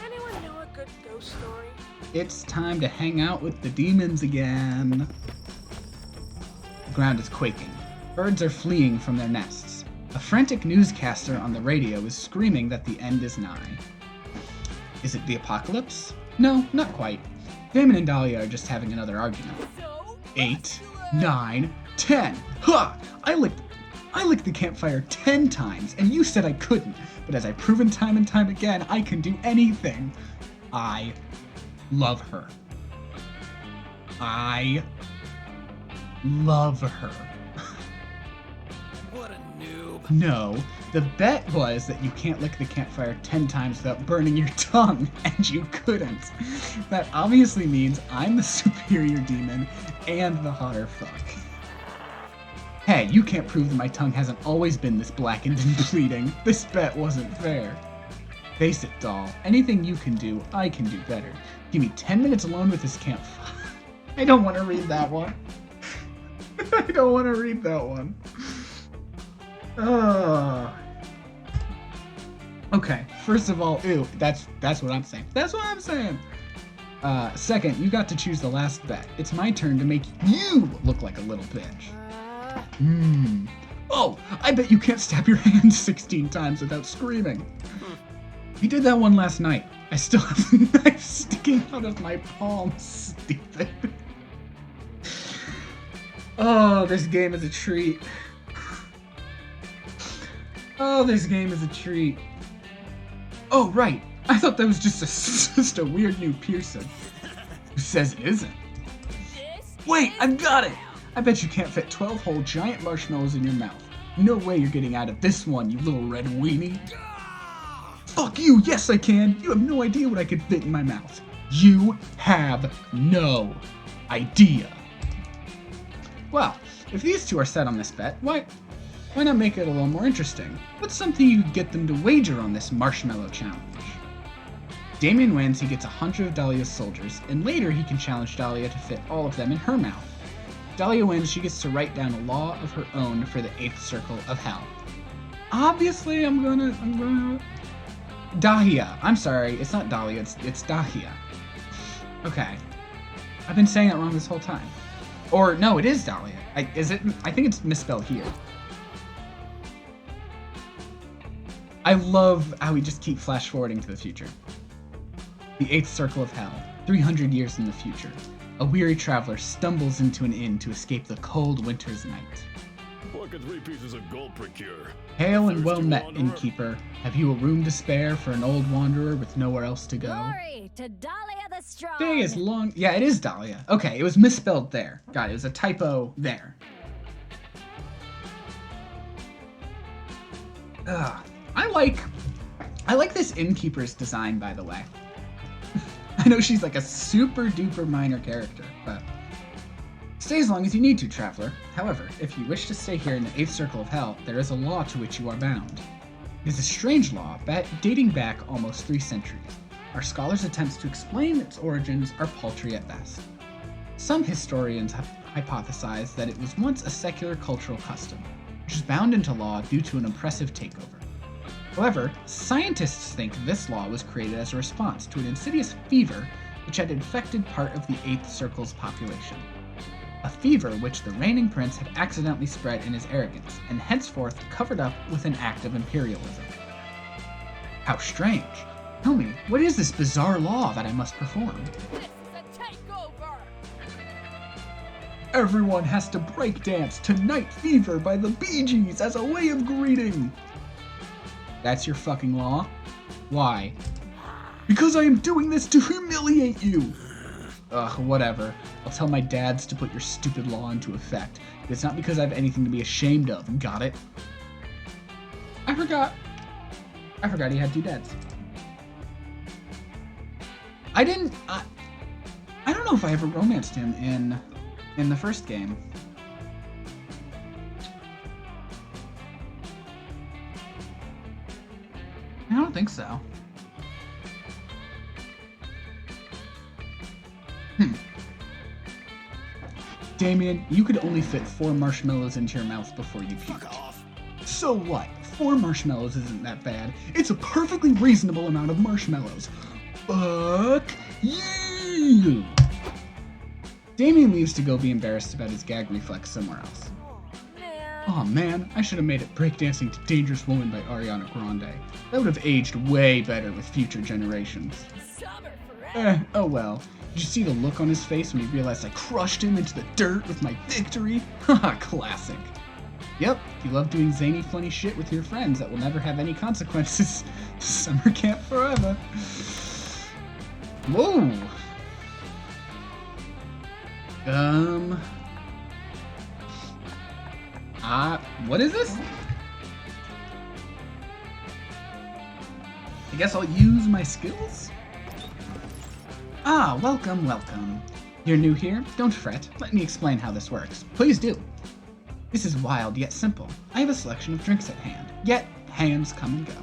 Anyone know a good ghost story? It's time to hang out with the demons again. The ground is quaking. Birds are fleeing from their nests. A frantic newscaster on the radio is screaming that the end is nigh. Is it the apocalypse? No, not quite. Damon and Dahlia are just having another argument. 8, 9, 10. Ha! I licked the campfire 10 times, and you said I couldn't. But as I've proven time and time again, I can do anything. I love her. I love her. What a noob. No, the bet was that you can't lick the campfire 10 times without burning your tongue, and you couldn't. That obviously means I'm the superior demon and the hotter fuck. Hey, you can't prove that my tongue hasn't always been this blackened and bleeding. This bet wasn't fair. Face it, doll. Anything you can do, I can do better. Give me 10 minutes alone with this campfire. I don't want to read that one. I don't want to read that one. Okay, first of all, ew, that's what I'm saying. That's what I'm saying. Second, you got to choose the last bet. It's my turn to make you look like a little bitch. Oh, I bet you can't stab your hand 16 times without screaming. We did that one last night. I still have the knife sticking out of my palm, stupid. Oh, this game is a treat. Oh, this game is a treat. Oh, right. I thought that was just a weird new piercing. Who says it isn't? Wait, I've got it! I bet you can't fit 12 whole giant marshmallows in your mouth. No way you're getting out of this one, you little red weenie. Fuck you, yes I can! You have no idea what I could fit in my mouth. You have no idea. Well, if these two are set on this bet, why not make it a little more interesting? What's something you could get them to wager on this marshmallow challenge? Damien wins, he gets 100 of Dahlia's soldiers, and later he can challenge Dahlia to fit all of them in her mouth. If Dahlia wins, she gets to write down a law of her own for the 8th circle of hell. Obviously, I'm gonna... Dahlia. I'm sorry, it's not Dahlia, it's Dahlia. Okay. I've been saying that wrong this whole time. Or, no, it is Dahlia. Is it? I think it's misspelled here. I love how we just keep flash forwarding to the future. The 8th circle of hell, 300 years in the future. A weary traveler stumbles into an inn to escape the cold winter's night. What could 3 pieces of gold procure? Hail and well Thirsty met, wanderer? innkeeper. Have you a room to spare for an old wanderer with nowhere else to go? Glory to Dahlia the Strong. Day is long. Yeah, it is Dahlia. Okay, it was misspelled there. Got it. It was a typo there. Ugh. I like this innkeeper's design, by the way. I know she's like a super duper minor character, but stay as long as you need to, traveler. However, if you wish to stay here in the 8th circle of hell, there is a law to which you are bound. It is a strange law, dating back almost 3 centuries. Our scholars' attempts to explain its origins are paltry at best. Some historians have hypothesized that it was once a secular cultural custom, which is bound into law due to an oppressive takeover. However, scientists think this law was created as a response to an insidious fever which had infected part of the 8th circle's population. A fever which the reigning prince had accidentally spread in his arrogance, and henceforth covered up with an act of imperialism. How strange. Tell me, what is this bizarre law that I must perform? This is a takeover! Everyone has to breakdance to Night Fever by the Bee Gees as a way of greeting. That's your fucking law? Why? Because I am doing this to humiliate you! Ugh, whatever. I'll tell my dads to put your stupid law into effect. But it's not because I have anything to be ashamed of, got it? I forgot he had 2 dads. I don't know if I ever romanced him in the first game. I don't think so. Damien, you could only fit 4 marshmallows into your mouth before you puked. So what? 4 marshmallows isn't that bad. It's a perfectly reasonable amount of marshmallows. Fuck you! Damien leaves to go be embarrassed about his gag reflex somewhere else. Aw man, I should have made it Breakdancing to Dangerous Woman by Ariana Grande. That would have aged way better with future generations. Summer forever! Oh well. Did you see the look on his face when he realized I crushed him into the dirt with my victory? Haha, classic. Yep, if you love doing zany funny shit with your friends that will never have any consequences, summer camp forever. Whoa! What is this? I guess I'll use my skills? Ah, welcome, welcome. You're new here? Don't fret. Let me explain how this works. Please do. This is wild yet simple. I have a selection of drinks at hand, yet hands come and go.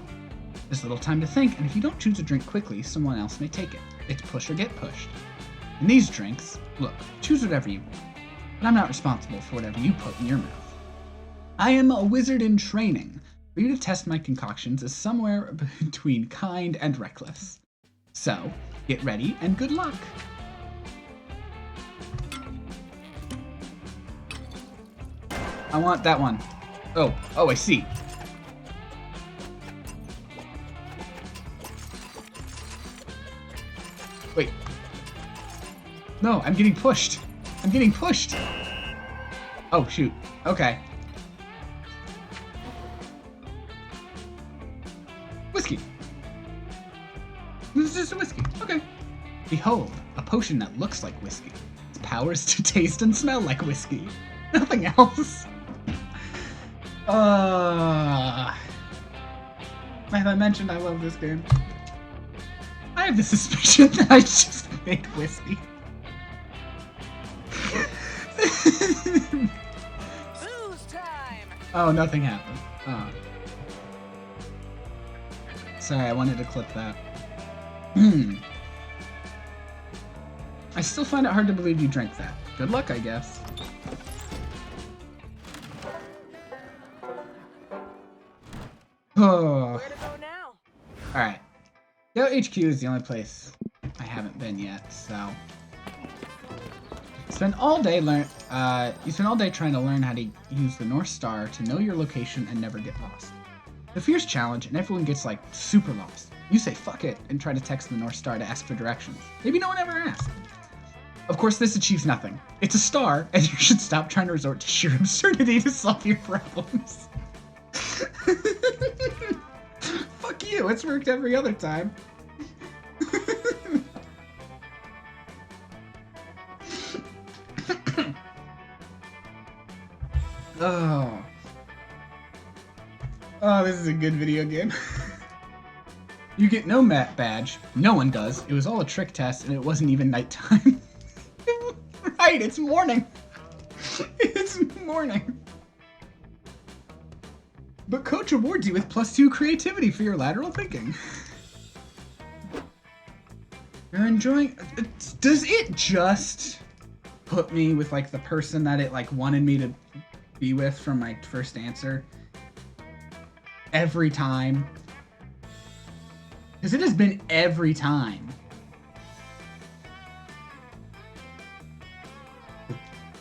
There's little time to think, and if you don't choose a drink quickly, someone else may take it. It's push or get pushed. And these drinks, look, choose whatever you want, but I'm not responsible for whatever you put in your mouth. I am a wizard in training. For you to test my concoctions is somewhere between kind and reckless. So, get ready and good luck. I want that one. Oh, I see. Wait. No, I'm getting pushed. I'm getting pushed. Oh, shoot. Okay. Whiskey. This is just a whiskey. Okay. Behold, a potion that looks like whiskey. Its power is to taste and smell like whiskey. Nothing else. As I mentioned, I love this game. I have the suspicion that I just made whiskey. Booze time! Oh, nothing happened. Oh. Sorry, I wanted to clip that. I still find it hard to believe you drank that. Good luck, I guess. Oh. Where to go now? Alright. Yo, HQ is the only place I haven't been yet, so. You spend all day trying to learn how to use the North Star to know your location and never get lost. The fierce challenge, and everyone gets like super lost. You say fuck it and try to text the North Star to ask for directions. Maybe no one ever asked. Of course, this achieves nothing. It's a star, and you should stop trying to resort to sheer absurdity to solve your problems. Fuck you, it's worked every other time. Oh, this is a good video game. You get no map badge. No one does. It was all a trick test, and it wasn't even nighttime. Right, it's morning. It's morning. But Coach awards you with +2 creativity for your lateral thinking. You're enjoying... Does it just put me with, like, the person that it, like, wanted me to be with from my first answer? Every time? Because it has been every time.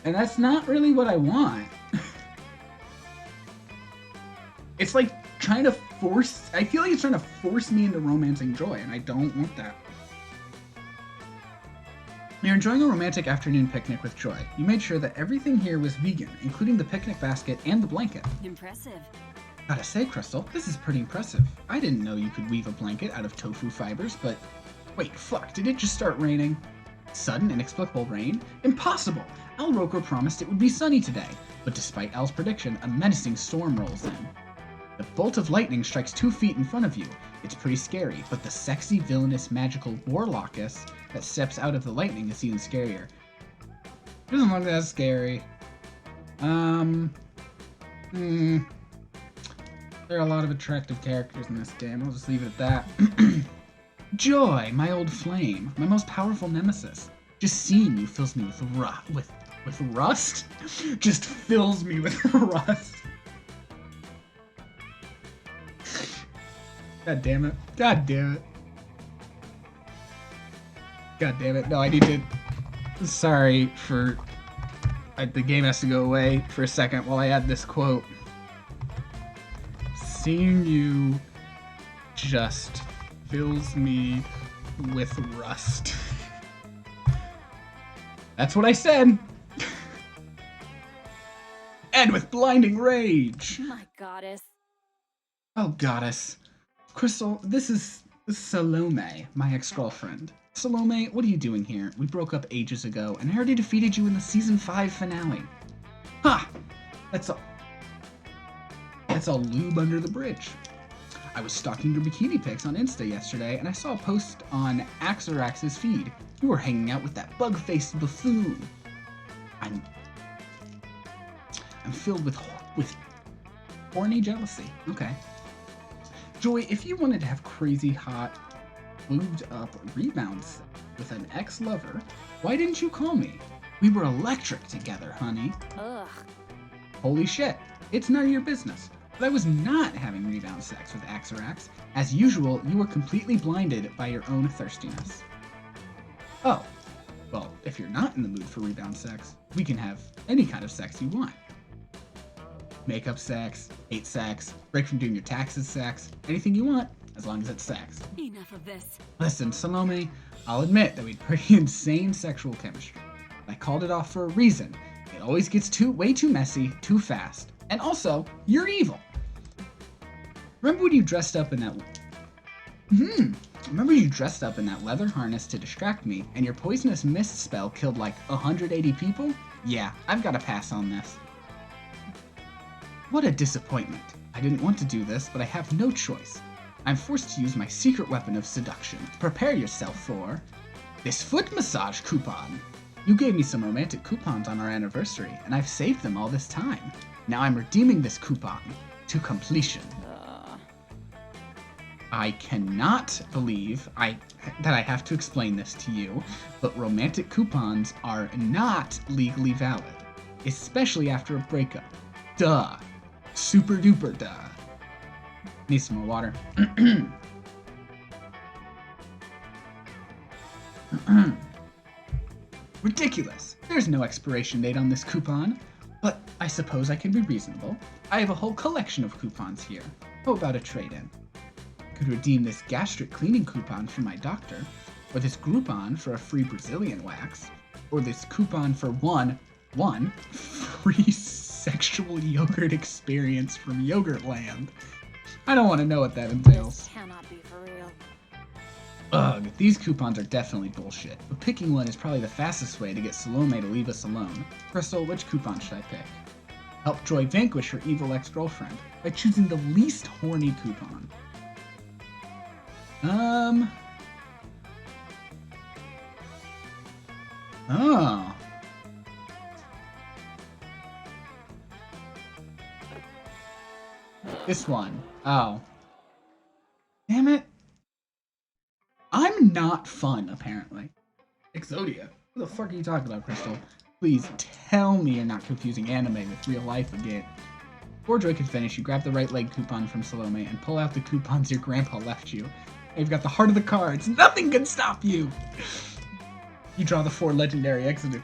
And that's not really what I want. It's like trying to force... I feel like it's trying to force me into romancing Joy, and I don't want that. You're enjoying a romantic afternoon picnic with Joy. You made sure that everything here was vegan, including the picnic basket and the blanket. Impressive. Gotta say, Crystal, this is pretty impressive. I didn't know you could weave a blanket out of tofu fibers, but... Wait, fuck, did it just start raining? Sudden, inexplicable rain? Impossible! Al Roker promised it would be sunny today, but despite Al's prediction, a menacing storm rolls in. The bolt of lightning strikes 2 feet in front of you. It's pretty scary, but the sexy, villainous, magical Warlockus that steps out of the lightning is even scarier. It doesn't look that scary. There are a lot of attractive characters in this game. I'll just leave it at that. Joy, my old flame, my most powerful nemesis. Just seeing you fills me with rust? Just fills me with rust. God damn it. God damn it. God damn it. No, I need to... Sorry for... the game has to go away for a second while I add this quote. Seeing you just fills me with rust. That's what I said. And with blinding rage. My goddess. Oh, goddess. Crystal, this is Salome, my ex-girlfriend. Salome, what are you doing here? We broke up ages ago, and I already defeated you in the Season 5 finale. Ha! That's all. That's all lube under the bridge. I was stalking your bikini pics on Insta yesterday, and I saw a post on Axarax's feed. You were hanging out with that bug-faced buffoon. I'm filled with horny jealousy. Okay. Joy, if you wanted to have crazy hot, lubed up rebounds with an ex-lover, why didn't you call me? We were electric together, honey. Ugh. Holy shit. It's none of your business. But I was not having rebound sex with Axarax. As usual, you were completely blinded by your own thirstiness. Oh. Well, if you're not in the mood for rebound sex, we can have any kind of sex you want. Makeup sex, hate sex, break from doing your taxes sex, anything you want, as long as it's sex. Enough of this. Listen, Salome, I'll admit that we had pretty insane sexual chemistry. I called it off for a reason. It always gets way too messy, too fast. And also, you're evil. Remember when you dressed up in that... Remember you dressed up in that leather harness to distract me, and your poisonous mist spell killed like 180 people? Yeah, I've got to pass on this. What a disappointment. I didn't want to do this, but I have no choice. I'm forced to use my secret weapon of seduction. Prepare yourself for... this foot massage coupon. You gave me some romantic coupons on our anniversary, and I've saved them all this time. Now I'm redeeming this coupon to completion. I cannot believe that I have to explain this to you, but romantic coupons are not legally valid, especially after a breakup. Duh. Super duper duh. Need some more water. Ridiculous. There's no expiration date on this coupon, but I suppose I can be reasonable. I have a whole collection of coupons here. How about a trade-in? Could redeem this gastric cleaning coupon from my doctor, or this Groupon for a free Brazilian wax, or this coupon for one free sexual yogurt experience from Yogurtland. I don't want to know what that entails. This cannot be for real. Ugh, these coupons are definitely bullshit, but picking one is probably the fastest way to get Salome to leave us alone. Crystal, which coupon should I pick? Help Joy vanquish her evil ex-girlfriend by choosing the least horny coupon. Oh. This one. Oh. Damn it. I'm not fun, apparently. Exodia. What the fuck are you talking about, Crystal? Please tell me you're not confusing anime with real life again. Before Joy can finish, you grab the right leg coupon from Salome and pull out the coupons your grandpa left you. You've got the heart of the cards. Nothing can stop you! You draw the 4 legendary Exodia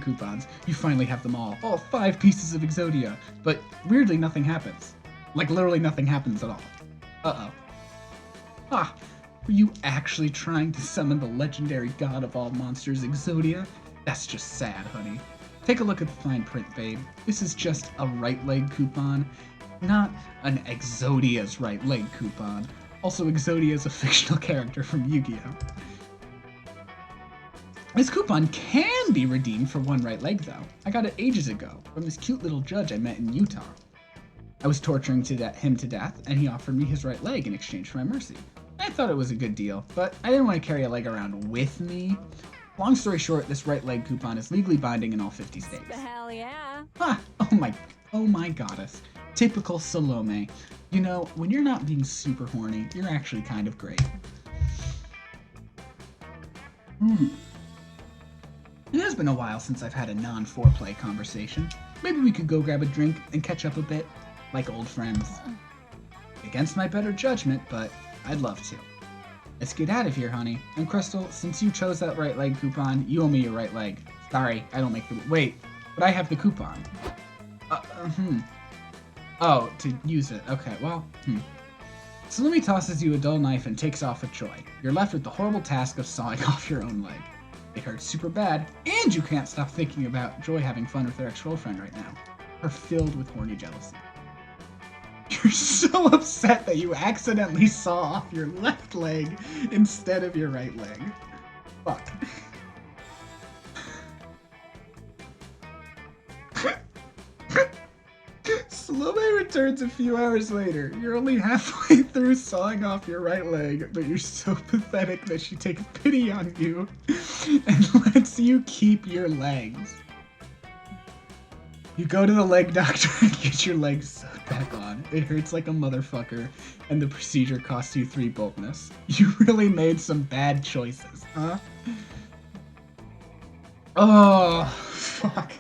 coupons. You finally have them all 5 pieces of Exodia. But weirdly, nothing happens. Like, literally nothing happens at all. Uh-oh. Ah, were you actually trying to summon the legendary god of all monsters, Exodia? That's just sad, honey. Take a look at the fine print, babe. This is just a right leg coupon, not an Exodia's right leg coupon. Also, Exodia is a fictional character from Yu-Gi-Oh! This coupon can be redeemed for one right leg, though. I got it ages ago, from this cute little judge I met in Utah. I was torturing him to death, and he offered me his right leg in exchange for my mercy. I thought it was a good deal, but I didn't want to carry a leg around with me. Long story short, this right leg coupon is legally binding in all 50 states. Hell yeah. Ah, oh my goddess. Typical Salome. You know, when you're not being super horny, you're actually kind of great. It has been a while since I've had a non-foreplay conversation. Maybe we could go grab a drink and catch up a bit, like old friends. Against my better judgment, but I'd love to. Let's get out of here, honey. And Crystal, since you chose that right leg coupon, you owe me your right leg. Sorry, I don't make the... Wait, but I have the coupon. Oh, to use it. Okay, well, Salome tosses you a dull knife and takes off with Joy. You're left with the horrible task of sawing off your own leg. It hurts super bad, and you can't stop thinking about Joy having fun with her ex-girlfriend right now. Her filled with horny jealousy. You're so upset that you accidentally saw off your left leg instead of your right leg. Fuck. Salome returns a few hours later. You're only halfway through sawing off your right leg, but you're so pathetic that she takes pity on you and lets you keep your legs. You go to the leg doctor and get your legs sewed back on. It hurts like a motherfucker, and the procedure costs you 3 boldness. You really made some bad choices, huh? Oh, fuck.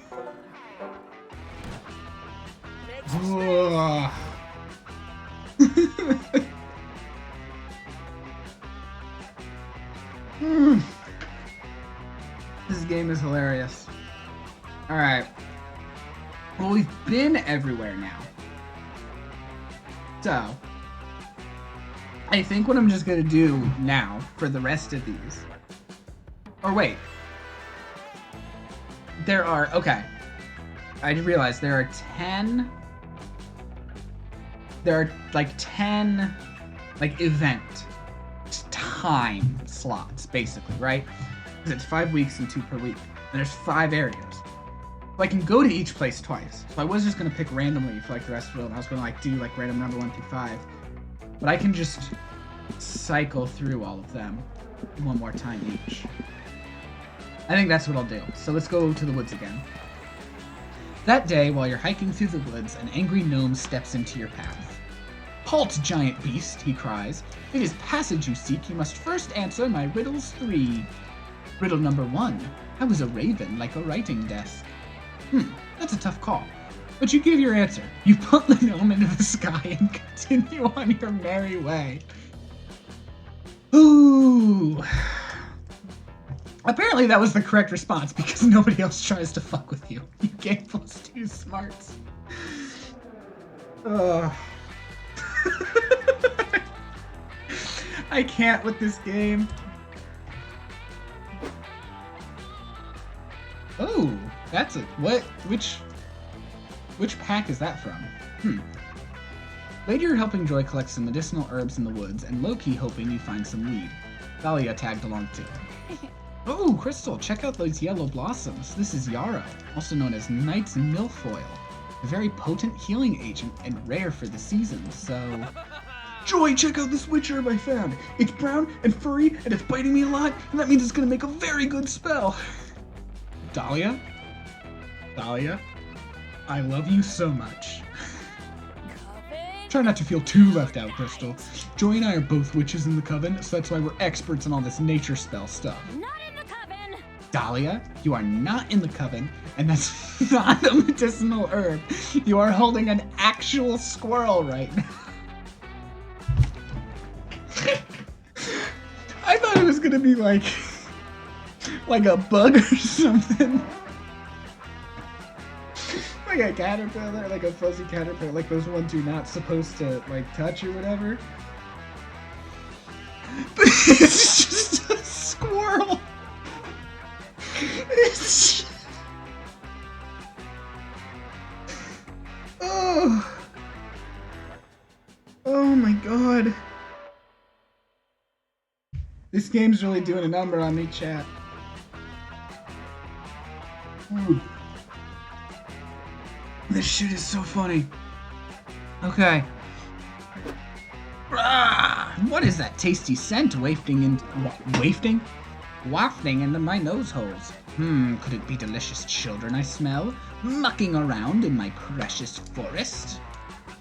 Ugh. This game is hilarious. Alright. Well, we've been everywhere now. So, I think what I'm just gonna do now for the rest of these. Or wait. There are, okay. I realized there are 10. There are like 10 like event time slots, basically, right? Because it's 5 weeks and 2 per week. And there's 5 areas. So I can go to each place twice. So I was just gonna pick randomly for like the rest of it, and I was gonna like do like random number 1 through 5. But I can just cycle through all of them one more time each. I think that's what I'll do. So let's go to the woods again. That day, while you're hiking through the woods, an angry gnome steps into your path. "Halt, giant beast," he cries. "It is passage you seek. You must first answer my riddles 3. Riddle number 1. How is a raven like a writing desk?" That's a tough call. But you give your answer. You put the gnome into the sky and continue on your merry way. Ooh. Apparently that was the correct response because nobody else tries to fuck with you. You gain +2 smarts. I can't with this game. Oh, that's it. What? Which pack is that from? Later you're helping Joy collect some medicinal herbs in the woods and low-key hoping you find some weed. Thalia tagged along too. Oh, Crystal, check out those yellow blossoms. This is yarrow, also known as Knight's Milfoil. A very potent healing agent and rare for the season, so... Joy, check out this witch herb I found. It's brown and furry and it's biting me a lot, and that means it's gonna make a very good spell. Dahlia? Dahlia? I love you so much. Try not to feel too left out, Crystal. Joy and I are both witches in the coven, so that's why we're experts in all this nature spell stuff. Not in the coven! Dahlia, you are not in the coven, and that's not a medicinal herb. You are holding an actual squirrel right now. I thought it was gonna be like a bug or something. Like a caterpillar, like a fuzzy caterpillar, like those ones you're not supposed to like touch or whatever. But it's just a squirrel. It's... Oh. Oh my god. This game's really doing a number on me, chat. Ooh. This shit is so funny. Okay. What is that tasty scent wafting into my nose holes? Could it be delicious children I smell, mucking around in my precious forest?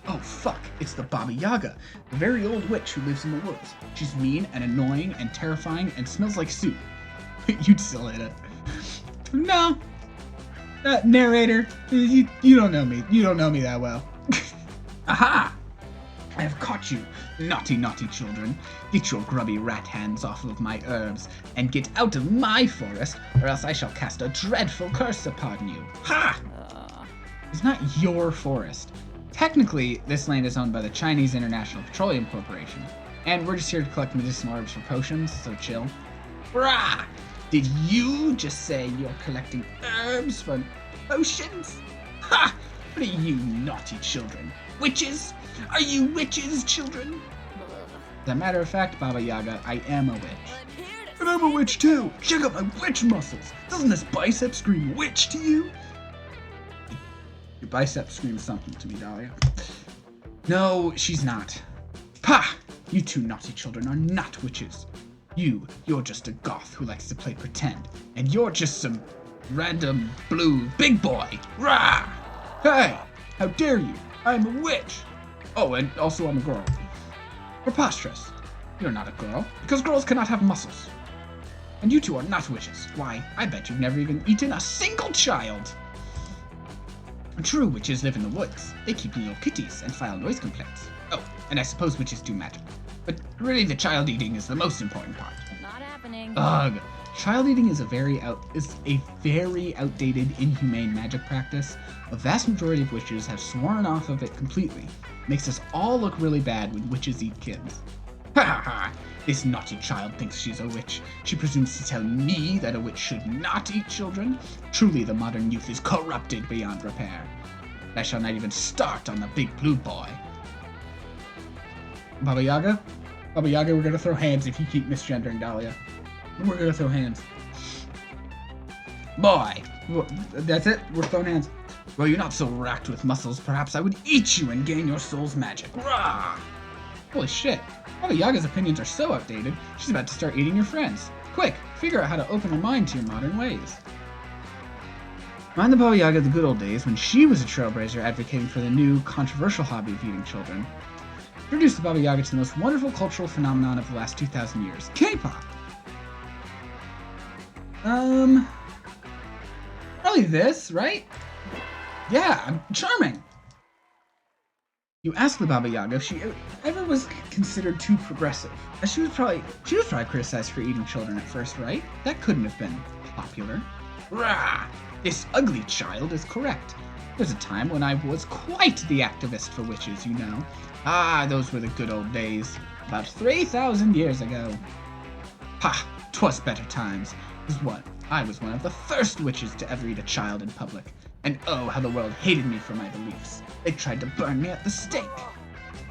Oh fuck, it's the Baba Yaga, the very old witch who lives in the woods. She's mean and annoying and terrifying and smells like soup. You'd still hit it. No. Narrator, you don't know me. You don't know me that well. Aha! I have caught you, naughty, naughty children. Get your grubby rat hands off of my herbs, and get out of my forest, or else I shall cast a dreadful curse upon you. Ha! It's not your forest. Technically, this land is owned by the Chinese International Petroleum Corporation, and we're just here to collect medicinal herbs for potions, so chill. Brah! Did you just say you're collecting herbs for potions? Ha! What are you naughty children? Witches? Are you witches, children? As a matter of fact, Baba Yaga, I am a witch. And I'm a witch too! Check out my witch muscles! Doesn't this bicep scream witch to you? Your bicep screams something to me, Dahlia. No, she's not. Pah! You two naughty children are not witches. You're just a goth who likes to play pretend, and you're just some random blue big boy. Rah! Hey! How dare you? I'm a witch! Oh, and also I'm a girl. Preposterous. You're not a girl, because girls cannot have muscles. And you two are not witches. Why, I bet you've never even eaten a single child. True witches live in the woods. They keep little kitties and file noise complaints. Oh, and I suppose witches do magic. But really the child eating is the most important part. Not happening. Ugh. Child eating is a very outdated, inhumane magic practice. A vast majority of witches have sworn off of it completely. Makes us all look really bad when witches eat kids. Ha ha ha! This naughty child thinks she's a witch. She presumes to tell me that a witch should not eat children. Truly, the modern youth is corrupted beyond repair. I shall not even start on the big blue boy. Baba Yaga? Baba Yaga, we're gonna throw hands if you keep misgendering Dahlia. We're gonna throw hands. Boy! That's it? We're throwing hands. Well, you're not so racked with muscles. Perhaps I would eat you and gain your soul's magic. Rah! Holy shit. Baba Yaga's opinions are so outdated, she's about to start eating your friends. Quick, figure out how to open her mind to your modern ways. Mind the Baba Yaga of the good old days when she was a trailblazer advocating for the new, controversial hobby of eating children. Introduce the Baba Yaga to the most wonderful cultural phenomenon of the last 2,000 years, K-pop. Probably this, right? Yeah, I'm charming. You ask the Baba Yaga if she ever was considered too progressive. She was probably criticized for eating children at first, right? That couldn't have been popular. Rah! This ugly child is correct. There's a time when I was quite the activist for witches, you know. Ah, those were the good old days. About 3,000 years ago. Ha! 'Twas better times. I was one of the first witches to ever eat a child in public. And oh, how the world hated me for my beliefs. They tried to burn me at the stake.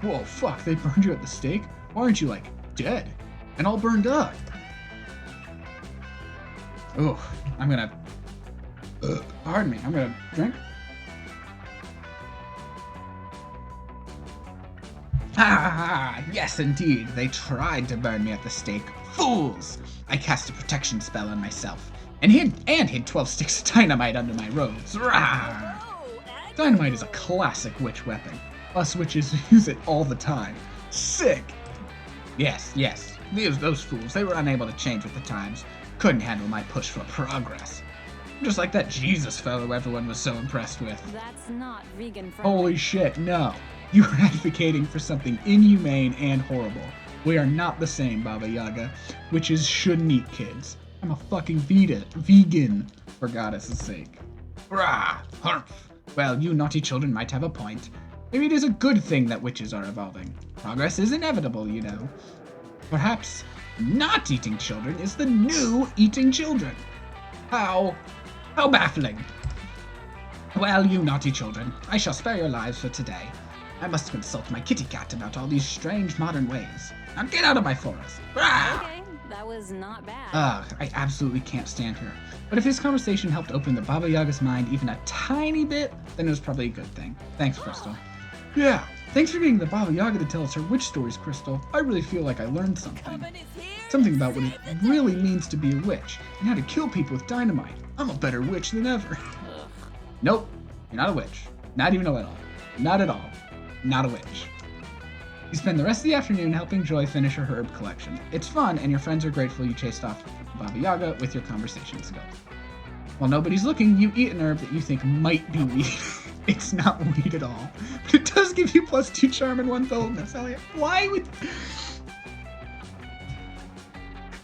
Whoa, fuck, they burned you at the stake? Why aren't you, like, dead? And all burned up? Oh, I'm gonna... pardon me, I'm gonna drink. Ah, yes indeed, they tried to burn me at the stake. Fools! I cast a protection spell on myself, and hid 12 sticks of dynamite under my robes. Rah! Dynamite is a classic witch weapon. Us witches use it all the time. Sick! Yes, those fools, they were unable to change with the times. Couldn't handle my push for progress. Just like that Jesus fellow everyone was so impressed with. That's not vegan friendly. Holy shit, no. You are advocating for something inhumane and horrible. We are not the same, Baba Yaga. Witches shouldn't eat kids. I'm a fucking vegan, for goddess' sake. Rah! Humph! Well, you naughty children might have a point. Maybe it is a good thing that witches are evolving. Progress is inevitable, you know. Perhaps not eating children is the new eating children. How baffling. Well, you naughty children, I shall spare your lives for today. I must consult my kitty cat about all these strange modern ways. Now get out of my forest. Rah! Okay, that was not bad. Ugh, I absolutely can't stand her. But if this conversation helped open the Baba Yaga's mind even a tiny bit, then it was probably a good thing. Thanks, Crystal. Yeah, thanks for getting the Baba Yaga to tell us her witch stories, Crystal. I really feel like I learned something. Something about what it really means to be a witch, and how to kill people with dynamite. I'm a better witch than ever. Nope, you're not a witch. Not even a little. Not at all. Not a witch. You spend the rest of the afternoon helping Joy finish her herb collection. It's fun, and your friends are grateful you chased off Baba Yaga with your conversation skills. While nobody's looking, you eat an herb that you think might be weed. It's not weed at all, but it does give you +2 charm and 1 boldness. Elliot, why would...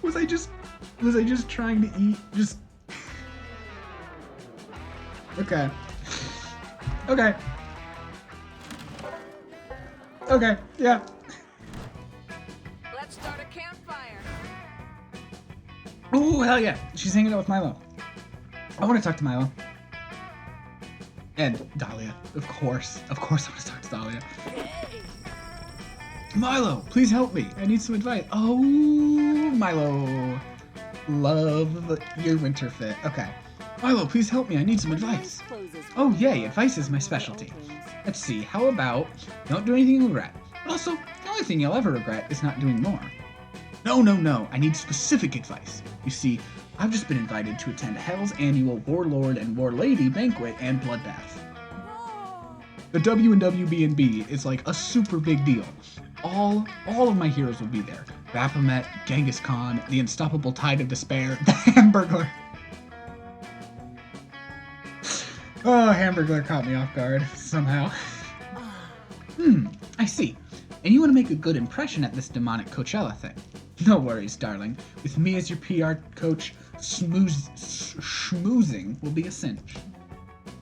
Was I just trying to eat? Just... Okay. Okay, yeah. Let's start a campfire. Ooh, hell yeah. She's hanging out with Milo. I want to talk to Milo. And Dahlia, of course. Of course I want to talk to Dahlia. Milo, please help me. I need some advice. Oh, Milo. Love your winter fit. Okay. Milo, please help me. I need some advice. Oh, yay. Advice is my specialty. Let's see, how about don't do anything you regret. But also, the only thing you'll ever regret is not doing more. No, I need specific advice. You see, I've just been invited to attend Hell's annual Warlord and Warlady banquet and bloodbath. The W&WB&B is like a super big deal. All of my heroes will be there. Baphomet, Genghis Khan, the Unstoppable Tide of Despair, the Hamburglar. Oh, Hamburglar caught me off guard, somehow. I see. And you want to make a good impression at this demonic Coachella thing. No worries, darling. With me as your PR coach, schmoozing will be a cinch.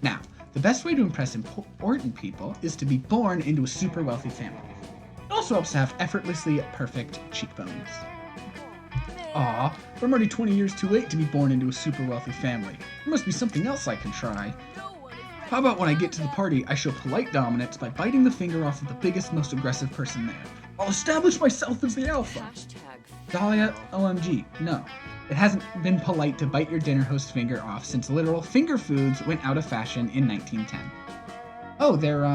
Now, the best way to impress important people is to be born into a super wealthy family. It also helps to have effortlessly perfect cheekbones. Aw, but I'm already 20 years too late to be born into a super wealthy family. There must be something else I can try. How about when I get to the party, I show polite dominance by biting the finger off of the biggest, most aggressive person there. I'll establish myself as the alpha. Dahlia, OMG, no. It hasn't been polite to bite your dinner host finger off since literal finger foods went out of fashion in 1910. Oh, they're,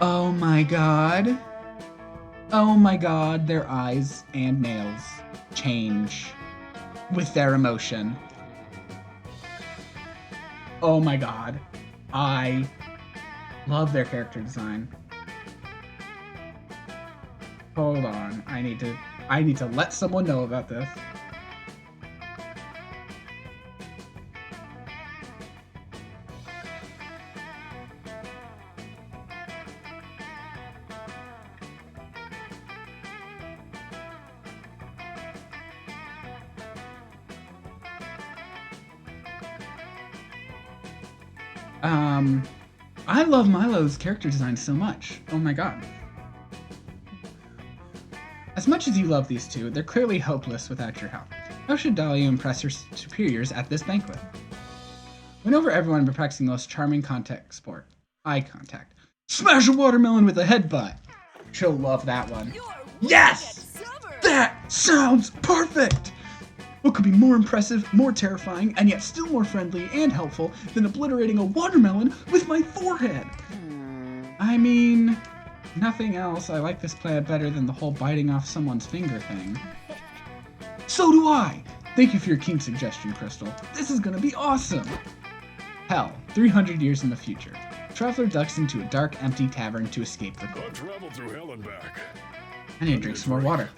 Oh my god. Oh my god, their eyes and nails change with their emotion. Oh my god. I love their character design. Hold on. I need to let someone know about this. I love Milo's character design so much. Oh my god. As much as you love these two, they're clearly hopeless without your help. How should Dahlia impress her superiors at this banquet? Win over everyone by practicing the most charming contact sport. Eye contact. Smash a watermelon with a headbutt! She'll love that one. Yes! That sounds perfect! What could be more impressive, more terrifying, and yet still more friendly and helpful than obliterating a watermelon with my forehead? I mean, nothing else. I like this plan better than the whole biting off someone's finger thing. So do I! Thank you for your keen suggestion, Crystal. This is gonna be awesome! Hell, 300 years in the future. Traveler ducks into a dark, empty tavern to escape the cold. I'll travel through hell and back. I need to drink some more water.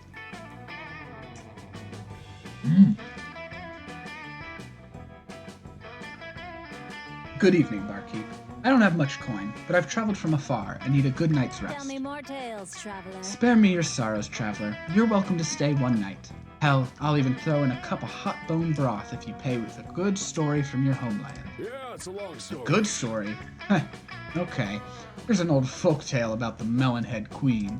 Good evening, barkeep. I don't have much coin, but I've traveled from afar and need a good night's rest. Tell me more tales, traveler. Spare me your sorrows, traveler. You're welcome to stay one night. Hell, I'll even throw in a cup of hot bone broth if you pay with a good story from your homeland. Yeah, it's a long story. Good story? Okay. Here's an old folktale about the Melonhead Queen.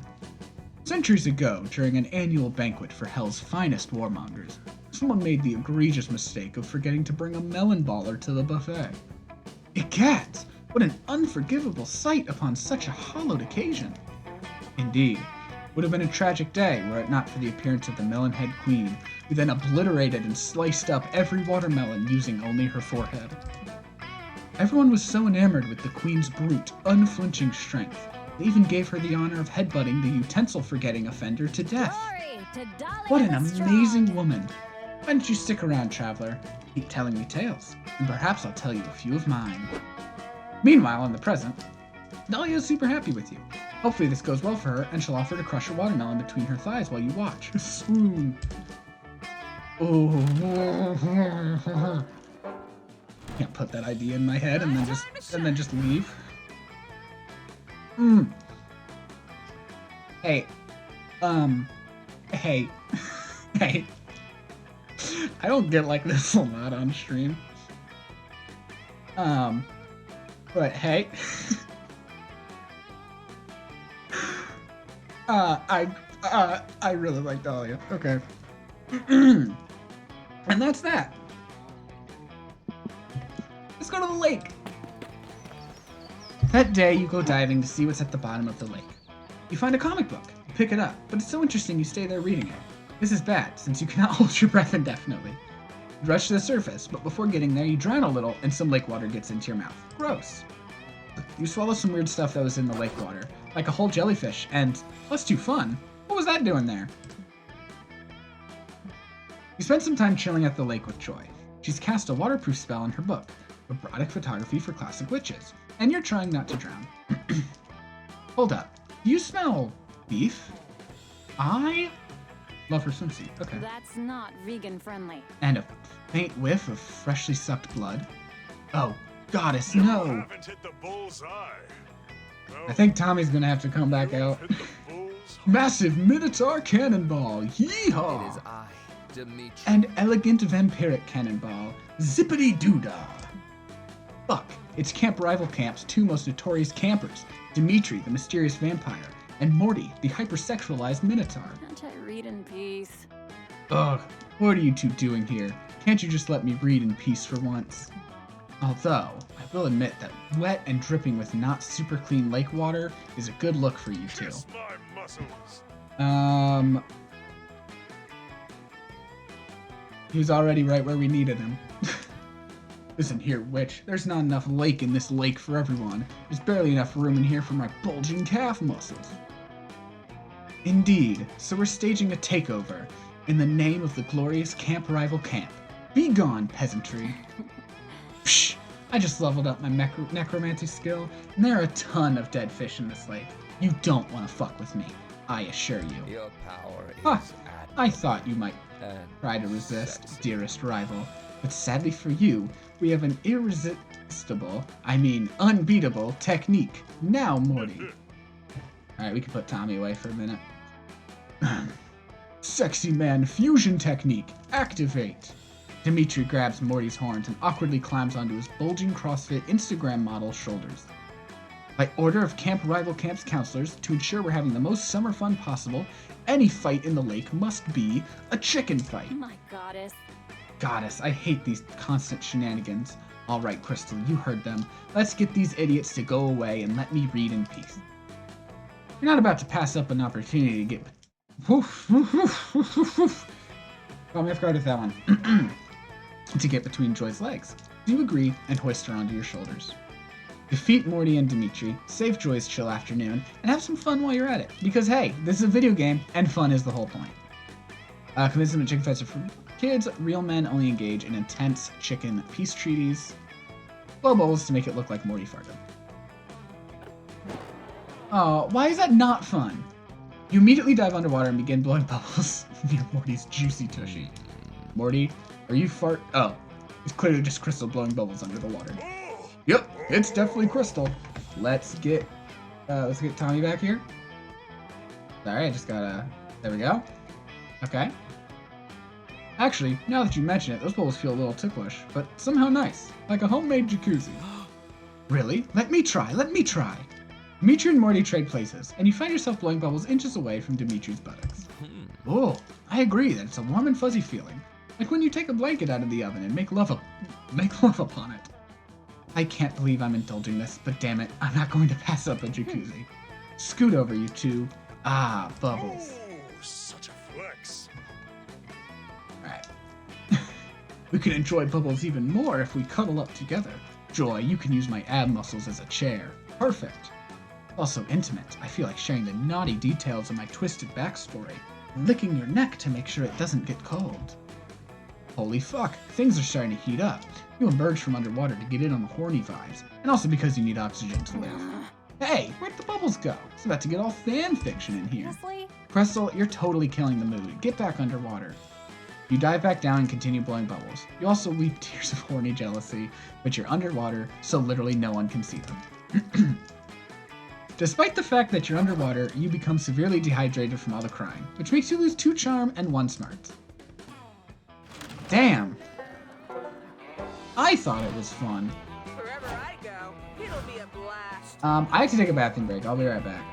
Centuries ago, during an annual banquet for Hell's finest warmongers, someone made the egregious mistake of forgetting to bring a melon baller to the buffet. Egad, what an unforgivable sight upon such a hallowed occasion. Indeed, would have been a tragic day were it not for the appearance of the Melonhead Queen, who then obliterated and sliced up every watermelon using only her forehead. Everyone was so enamored with the Queen's brute, unflinching strength, they even gave her the honor of headbutting the utensil-forgetting offender to death. What an amazing woman! Why don't you stick around, traveler? Keep telling me tales, and perhaps I'll tell you a few of mine. Meanwhile, in the present, Dahlia's super happy with you. Hopefully this goes well for her, and she'll offer to crush a watermelon between her thighs while you watch. Swoon. Oh. Can't put that idea in my head and then just leave. Hey. Hey. Hey. I don't get like this a lot on stream. But hey. I really like Dahlia. Okay. And that's that. Let's go to the lake. That day, you go diving to see what's at the bottom of the lake. You find a comic book. You pick it up, but it's so interesting you stay there reading it. This is bad, since you cannot hold your breath indefinitely. You rush to the surface, but before getting there, you drown a little and some lake water gets into your mouth. Gross. You swallow some weird stuff that was in the lake water, like a whole jellyfish, and plus 2 fun. What was that doing there? You spend some time chilling at the lake with Joy. She's cast a waterproof spell in her book, Erotic Photography for Classic Witches, and you're trying not to drown. Hold up. Do you smell beef? I love her swimsuit. Okay. That's not vegan friendly. And a faint whiff of freshly sucked blood. Oh, goddess, You no! haven't hit the bullseye. I think Tommy's gonna have to come back out. Hit the bullseye. Massive Minotaur Cannonball! Yeehaw! It is I, Dimitri. And elegant vampiric cannonball, zippity doodah. Fuck, it's Camp Rival Camp's 2 most notorious campers, Dimitri, the mysterious vampire, and Morty, the hypersexualized minotaur. Can't I read in peace? Ugh, what are you 2 doing here? Can't you just let me read in peace for once? Although, I will admit that wet and dripping with not super clean lake water is a good look for you 2. Kiss my muscles. He was already right where we needed him. Listen here, witch. There's not enough lake in this lake for everyone. There's barely enough room in here for my bulging calf muscles. Indeed, so we're staging a takeover in the name of the glorious Camp Rival Camp. Be gone, peasantry. Psh! I just leveled up my necromancy skill, and there are a ton of dead fish in this lake. You don't want to fuck with me, I assure you. Your power is Huh, at I thought you might and try to resist, sexy. dearest rival, but sadly for you, we have an unbeatable technique. Now, Morty. Alright, we can put Tommy away for a minute. Sexy man fusion technique, activate! Dimitri grabs Morty's horns and awkwardly climbs onto his bulging CrossFit Instagram model's shoulders. By order of Camp Rival Camp's counselors, to ensure we're having the most summer fun possible, any fight in the lake must be a chicken fight. My goddess. Goddess, I hate these constant shenanigans. Alright, Crystal, you heard them. Let's get these idiots to go away and let me read in peace. You're not about to pass up an opportunity to get... Woof, woof, woof, woof, woof, woof. Caught me off guard with that one. To get between Joy's legs. Do you agree and hoist her onto your shoulders? Defeat Morty and Dimitri, save Joy's chill afternoon, and have some fun while you're at it. Because hey, this is a video game, and fun is the whole point. Convince them that chicken fights are for kids. Real men only engage in intense chicken peace treaties. Blow bubbles to make it look like Morty farted. Oh, why is that not fun? You immediately dive underwater and begin blowing bubbles near Morty's juicy tushy. Morty, are you fart? Oh, it's clearly just Crystal blowing bubbles under the water. Oh, Yep, it's definitely Crystal. Let's get Tommy back here. Sorry, I just gotta. There we go. Okay. Actually, now that you mention it, those bubbles feel a little ticklish, but somehow nice, like a homemade jacuzzi. Really? Let me try. Dimitri and Morty trade places, and you find yourself blowing bubbles inches away from Dimitri's buttocks. Oh, I agree that it's a warm and fuzzy feeling, like when you take a blanket out of the oven and make love upon it. I can't believe I'm indulging this, but damn it, I'm not going to pass up a jacuzzi. Scoot over, you 2. Ah, bubbles. oh, such a flex. Alright. We can enjoy bubbles even more if we cuddle up together. Joy, you can use my ab muscles as a chair. Perfect. Also intimate. I feel like sharing the naughty details of my twisted backstory. Licking your neck to make sure it doesn't get cold. Holy fuck, things are starting to heat up. You emerge from underwater to get in on the horny vibes, and also because you need oxygen to live. Hey, where'd the bubbles go? It's about to get all fan fiction in here. Honestly? Crystal, you're totally killing the mood. Get back underwater. You dive back down and continue blowing bubbles. You also weep tears of horny jealousy, but you're underwater, so literally no one can see them. Despite the fact that you're underwater, you become severely dehydrated from all the crying, which makes you lose 2 charm and 1 smarts. Damn. I thought it was fun. Wherever I go, it'll be a blast. I have to take a bathroom break. I'll be right back.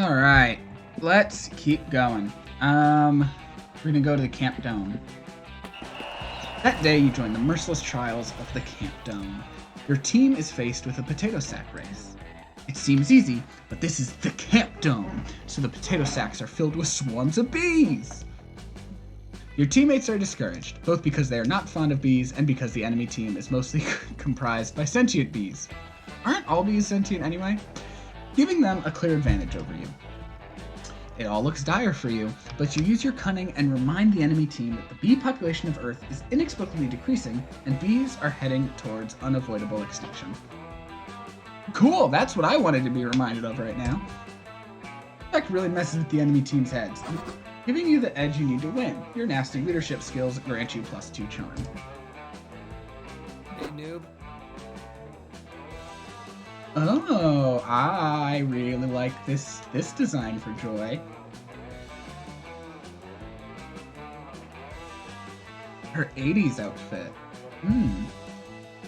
Alright, let's keep going. We're gonna go to the Camp Dome. That day, you join the merciless trials of the Camp Dome. Your team is faced with a potato sack race. It seems easy, but this is the Camp Dome, so the potato sacks are filled with swarms of bees. Your teammates are discouraged, both because they are not fond of bees and because the enemy team is mostly comprised by sentient bees. Aren't all bees sentient anyway? Giving them a clear advantage over you. It all looks dire for you, but you use your cunning and remind the enemy team that the bee population of Earth is inexplicably decreasing and bees are heading towards unavoidable extinction. Cool, that's what I wanted to be reminded of right now. That really messes with the enemy team's heads, giving you the edge you need to win. Your nasty leadership skills grant you +2 charm. Hey, noob. Oh, I really like this design for Joy. Her 80s outfit.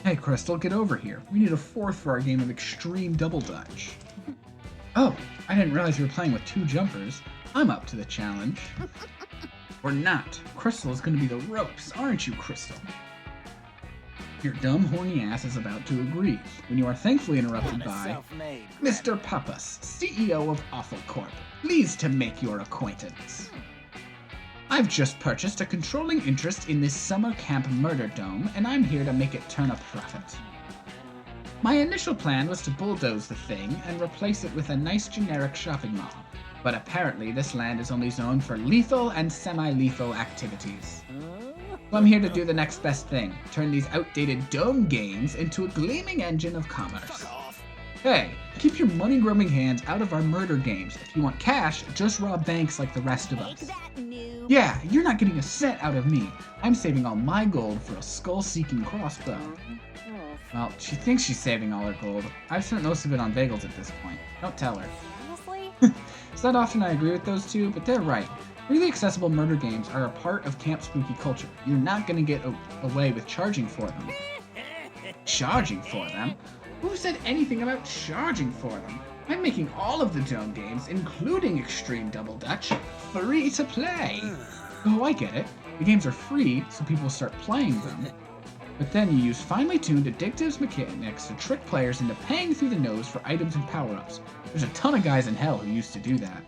Hey, Crystal, get over here. We need a 4th for our game of Extreme Double Dutch. Oh, I didn't realize you were playing with 2 jumpers. I'm up to the challenge. Or not. Crystal is going to be the ropes, aren't you, Crystal? Your dumb, horny ass is about to agree, when you are thankfully interrupted by Mr. Pappas, CEO of Awful Corp. Pleased to make your acquaintance. I've just purchased a controlling interest in this summer camp murder dome, and I'm here to make it turn a profit. My initial plan was to bulldoze the thing and replace it with a nice generic shopping mall, but apparently this land is only zoned for lethal and semi-lethal activities. So I'm here to do the next best thing, turn these outdated dome games into a gleaming engine of commerce. Hey, keep your money-grubbing hands out of our murder games. If you want cash, just rob banks like the rest of us. Yeah, you're not getting a cent out of me. I'm saving all my gold for a skull-seeking crossbow. Well, she thinks she's saving all her gold. I've spent most of it on bagels at this point. Don't tell her. Honestly? It's not often I agree with those two, but they're right. Really accessible murder games are a part of Camp Spooky culture. You're not going to get away with charging for them. Charging for them? Who said anything about charging for them? I'm making all of the Dome games, including Extreme Double Dutch, free to play. Oh, I get it. The games are free, so people start playing them. But then you use finely tuned addictive mechanics to trick players into paying through the nose for items and power-ups. There's a ton of guys in hell who used to do that.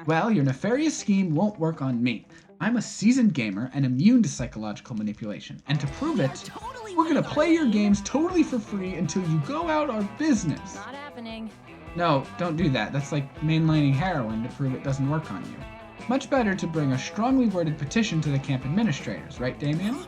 Well, your nefarious scheme won't work on me. I'm a seasoned gamer and immune to psychological manipulation. And to prove it, we're gonna play your games totally for free until you go out our business. Not happening. No, don't do that. That's like mainlining heroin to prove it doesn't work on you. Much better to bring a strongly worded petition to the camp administrators, right, Damien?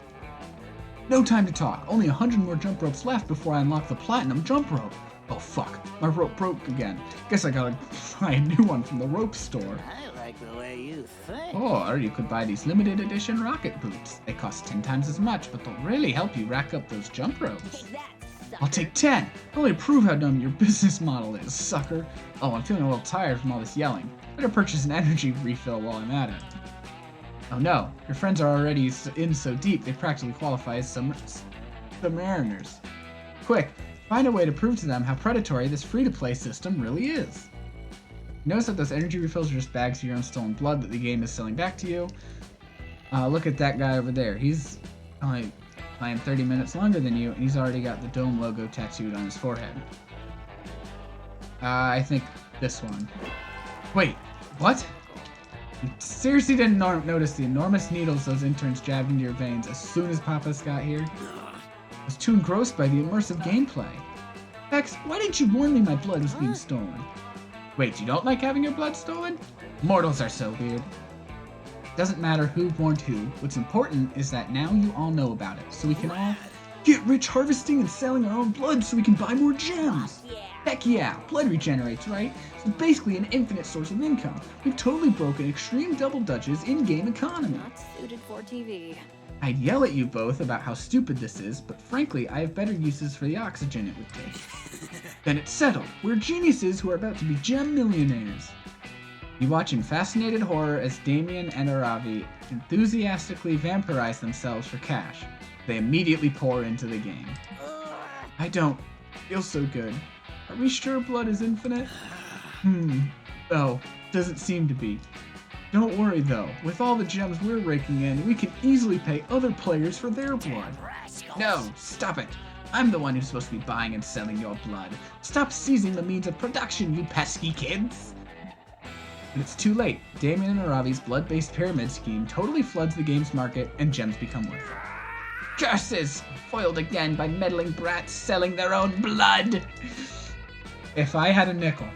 No time to talk. Only 100 more jump ropes left before I unlock the platinum jump rope. Oh fuck, my rope broke again. Guess I gotta buy a new one from the rope store. I like the way you think. Or you could buy these limited edition rocket boots. They cost 10 times as much, but they'll really help you rack up those jump ropes. Take that, sucker. I'll take 10! Only to prove how dumb your business model is, sucker. Oh, I'm feeling a little tired from all this yelling. Better purchase an energy refill while I'm at it. Oh no, your friends are already in so deep they practically qualify as submariners. Quick, find a way to prove to them how predatory this free-to-play system really is. Notice that those energy refills are just bags of your own stolen blood that the game is selling back to you. Look at that guy over there. He's only playing 30 minutes longer than you, and he's already got the Dome logo tattooed on his forehead. I think this one. Wait, what? You seriously didn't notice the enormous needles those interns jabbed into your veins as soon as Pappas got here? I was too engrossed by the immersive gameplay. X, why didn't you warn me my blood was being stolen? Wait, you don't like having your blood stolen? Mortals are so weird. Doesn't matter who warned who. What's important is that now you all know about it, so we can all get rich harvesting and selling our own blood so we can buy more gems. Heck yeah, blood regenerates, right? So basically an infinite source of income. We've totally broken Extreme Double Dutch's in-game economy. Not suited for TV. I'd yell at you both about how stupid this is, but frankly, I have better uses for the oxygen it would take. Then it's settled. We're geniuses who are about to be gem millionaires. You watch in fascinated horror as Damien and Aravi enthusiastically vampirize themselves for cash. They immediately pour into the game. I don't feel so good. Are we sure blood is infinite? Oh, doesn't seem to be. Don't worry though, with all the gems we're raking in, we can easily pay other players for their blood. No, stop it. I'm the one who's supposed to be buying and selling your blood. Stop seizing the means of production, you pesky kids! But it's too late. Damien and Aravi's blood-based pyramid scheme totally floods the game's market, and gems become worthless. Curses! Foiled again by meddling brats selling their own blood! If I had a nickel.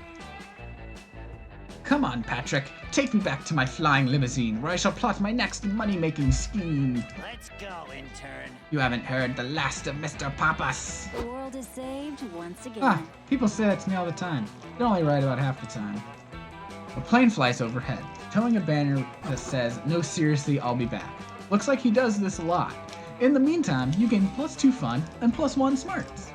Come on, Patrick. Take me back to my flying limousine, where I shall plot my next money-making scheme. Let's go, intern. You haven't heard the last of Mr. Papas. The world is saved once again. Ah, people say that to me all the time. They're only right about half the time. A plane flies overhead, towing a banner that says, "No, seriously, I'll be back." Looks like he does this a lot. In the meantime, you gain +2 fun and +1 smarts.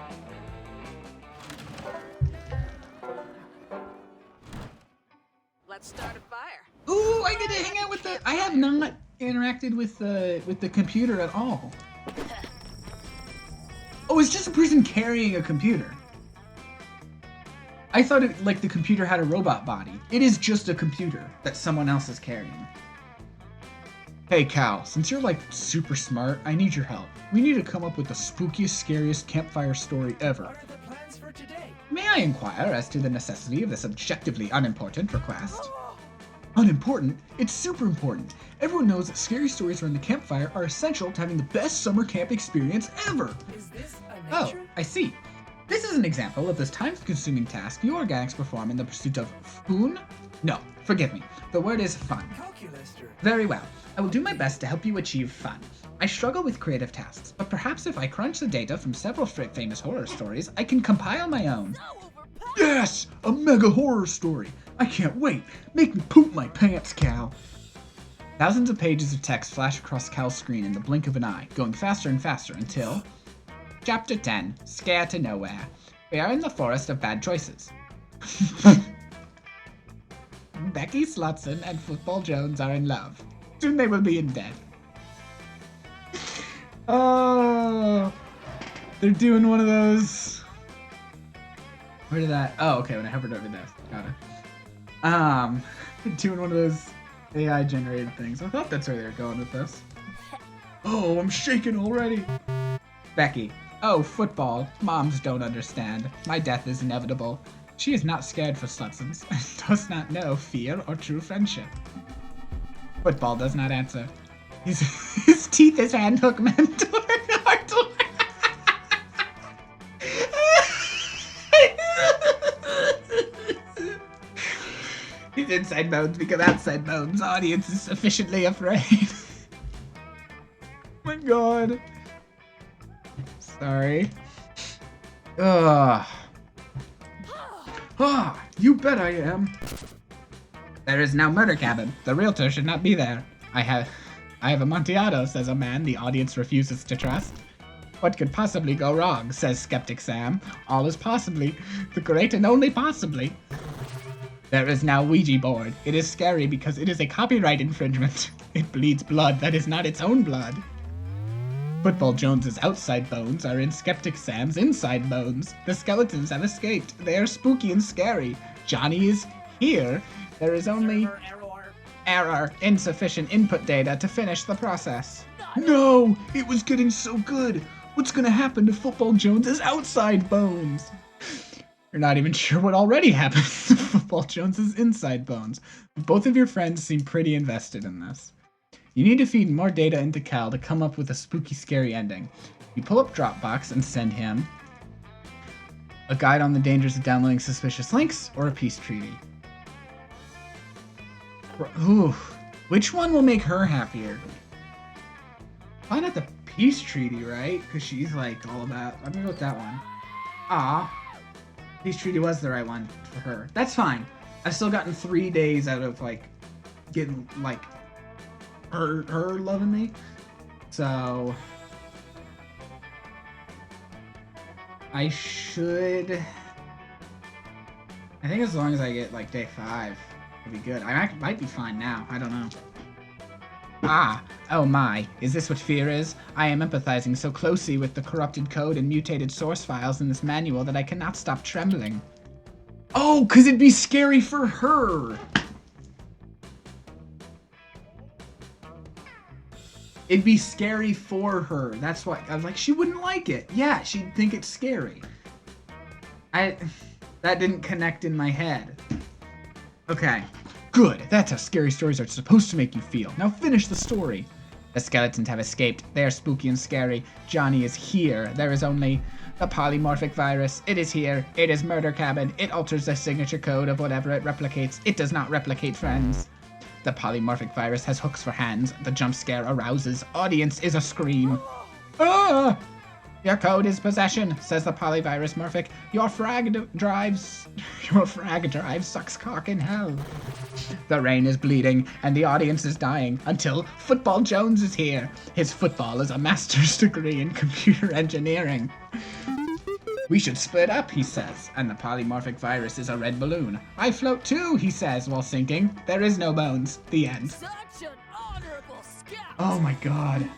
Let's start a fire. Ooh, I get to hang out with the... I have not interacted with the computer at all. Oh, it's just a person carrying a computer. I thought it, like the computer had a robot body. It is just a computer that someone else is carrying. Hey Cal, since you're like super smart, I need your help. We need to come up with the spookiest, scariest campfire story ever. What are the plans for today? May I inquire as to the necessity of this objectively unimportant request? Unimportant? It's super important. Everyone knows that scary stories around the campfire are essential to having the best summer camp experience ever. Is this a Oh, nature? I see. This is an example of this time-consuming task you organics perform in the pursuit of fun? No, forgive me. The word is fun. Calculaster. Very well. I will do my best to help you achieve fun. I struggle with creative tasks, but perhaps if I crunch the data from several famous horror stories, I can compile my own. Yes! A mega horror story! I can't wait! Make me poop my pants, Cal! Thousands of pages of text flash across Cal's screen in the blink of an eye, going faster and faster until... Chapter 10, Scare to Nowhere. We are in the forest of bad choices. Becky Slutson and Football Jones are in love. Soon they will be in bed. Oh, they're doing one of those. Where did that? Oh, okay. When I hovered over this, got it. They're doing one of those AI generated things. I thought that's where they were going with this. Oh, I'm shaking already. Becky. Oh, football. Moms don't understand. My death is inevitable. She is not scared for Slutsons and does not know fear or true friendship. Football does not answer. His teeth is handhook mentor. His inside bones become outside bones. Audience is sufficiently afraid. My god. Sorry. Ugh. Ah, you bet I am. There is no murder cabin. The realtor should not be there. I have Amontillado, says a man the audience refuses to trust. What could possibly go wrong, says Skeptic Sam. All is possibly. The great and only possibly. There is now Ouija board. It is scary because it is a copyright infringement. It bleeds blood that is not its own blood. Football Jones's outside bones are in Skeptic Sam's inside bones. The skeletons have escaped. They are spooky and scary. Johnny is here. There is only error. Insufficient input data to finish the process. No! It was getting so good. What's gonna happen to Football Jones's outside bones? You're not even sure what already happened to Football Jones's inside bones. Both of your friends seem pretty invested in this. You need to feed more data into Cal to come up with a spooky, scary ending. You pull up Dropbox and send him a guide on the dangers of downloading suspicious links or a peace treaty. Ooh, which one will make her happier? Why not the peace treaty, right? Because she's like all about... I'm gonna go with that one. Ah, peace treaty was the right one for her. That's fine. I've still gotten 3 days out of like getting like her loving me. So I think as long as I get like day 5, it'll be good. I might be fine now. I don't know. Ah, oh my, is this what fear is? I am empathizing so closely with the corrupted code and mutated source files in this manual that I cannot stop trembling. Oh, because it'd be scary for her. It'd be scary for her. That's why I was like, she wouldn't like it. Yeah, she'd think it's scary. That didn't connect in my head. Okay, good. That's how scary stories are supposed to make you feel. Now finish the story. The skeletons have escaped. They are spooky and scary. Johnny is here. There is only the polymorphic virus. It is here. It is murder cabin. It alters the signature code of whatever it replicates. It does not replicate friends. The polymorphic virus has hooks for hands. The jump scare arouses. Audience is a scream. Ah! Your code is possession, says the polyvirus morphic. Your frag drive sucks cock in hell. The rain is bleeding, and the audience is dying, until Football Jones is here. His football is a master's degree in computer engineering. We should split up, he says, and the polymorphic virus is a red balloon. I float too, he says, while sinking. There is no bones. The end. Such an honorable scout. Oh my god.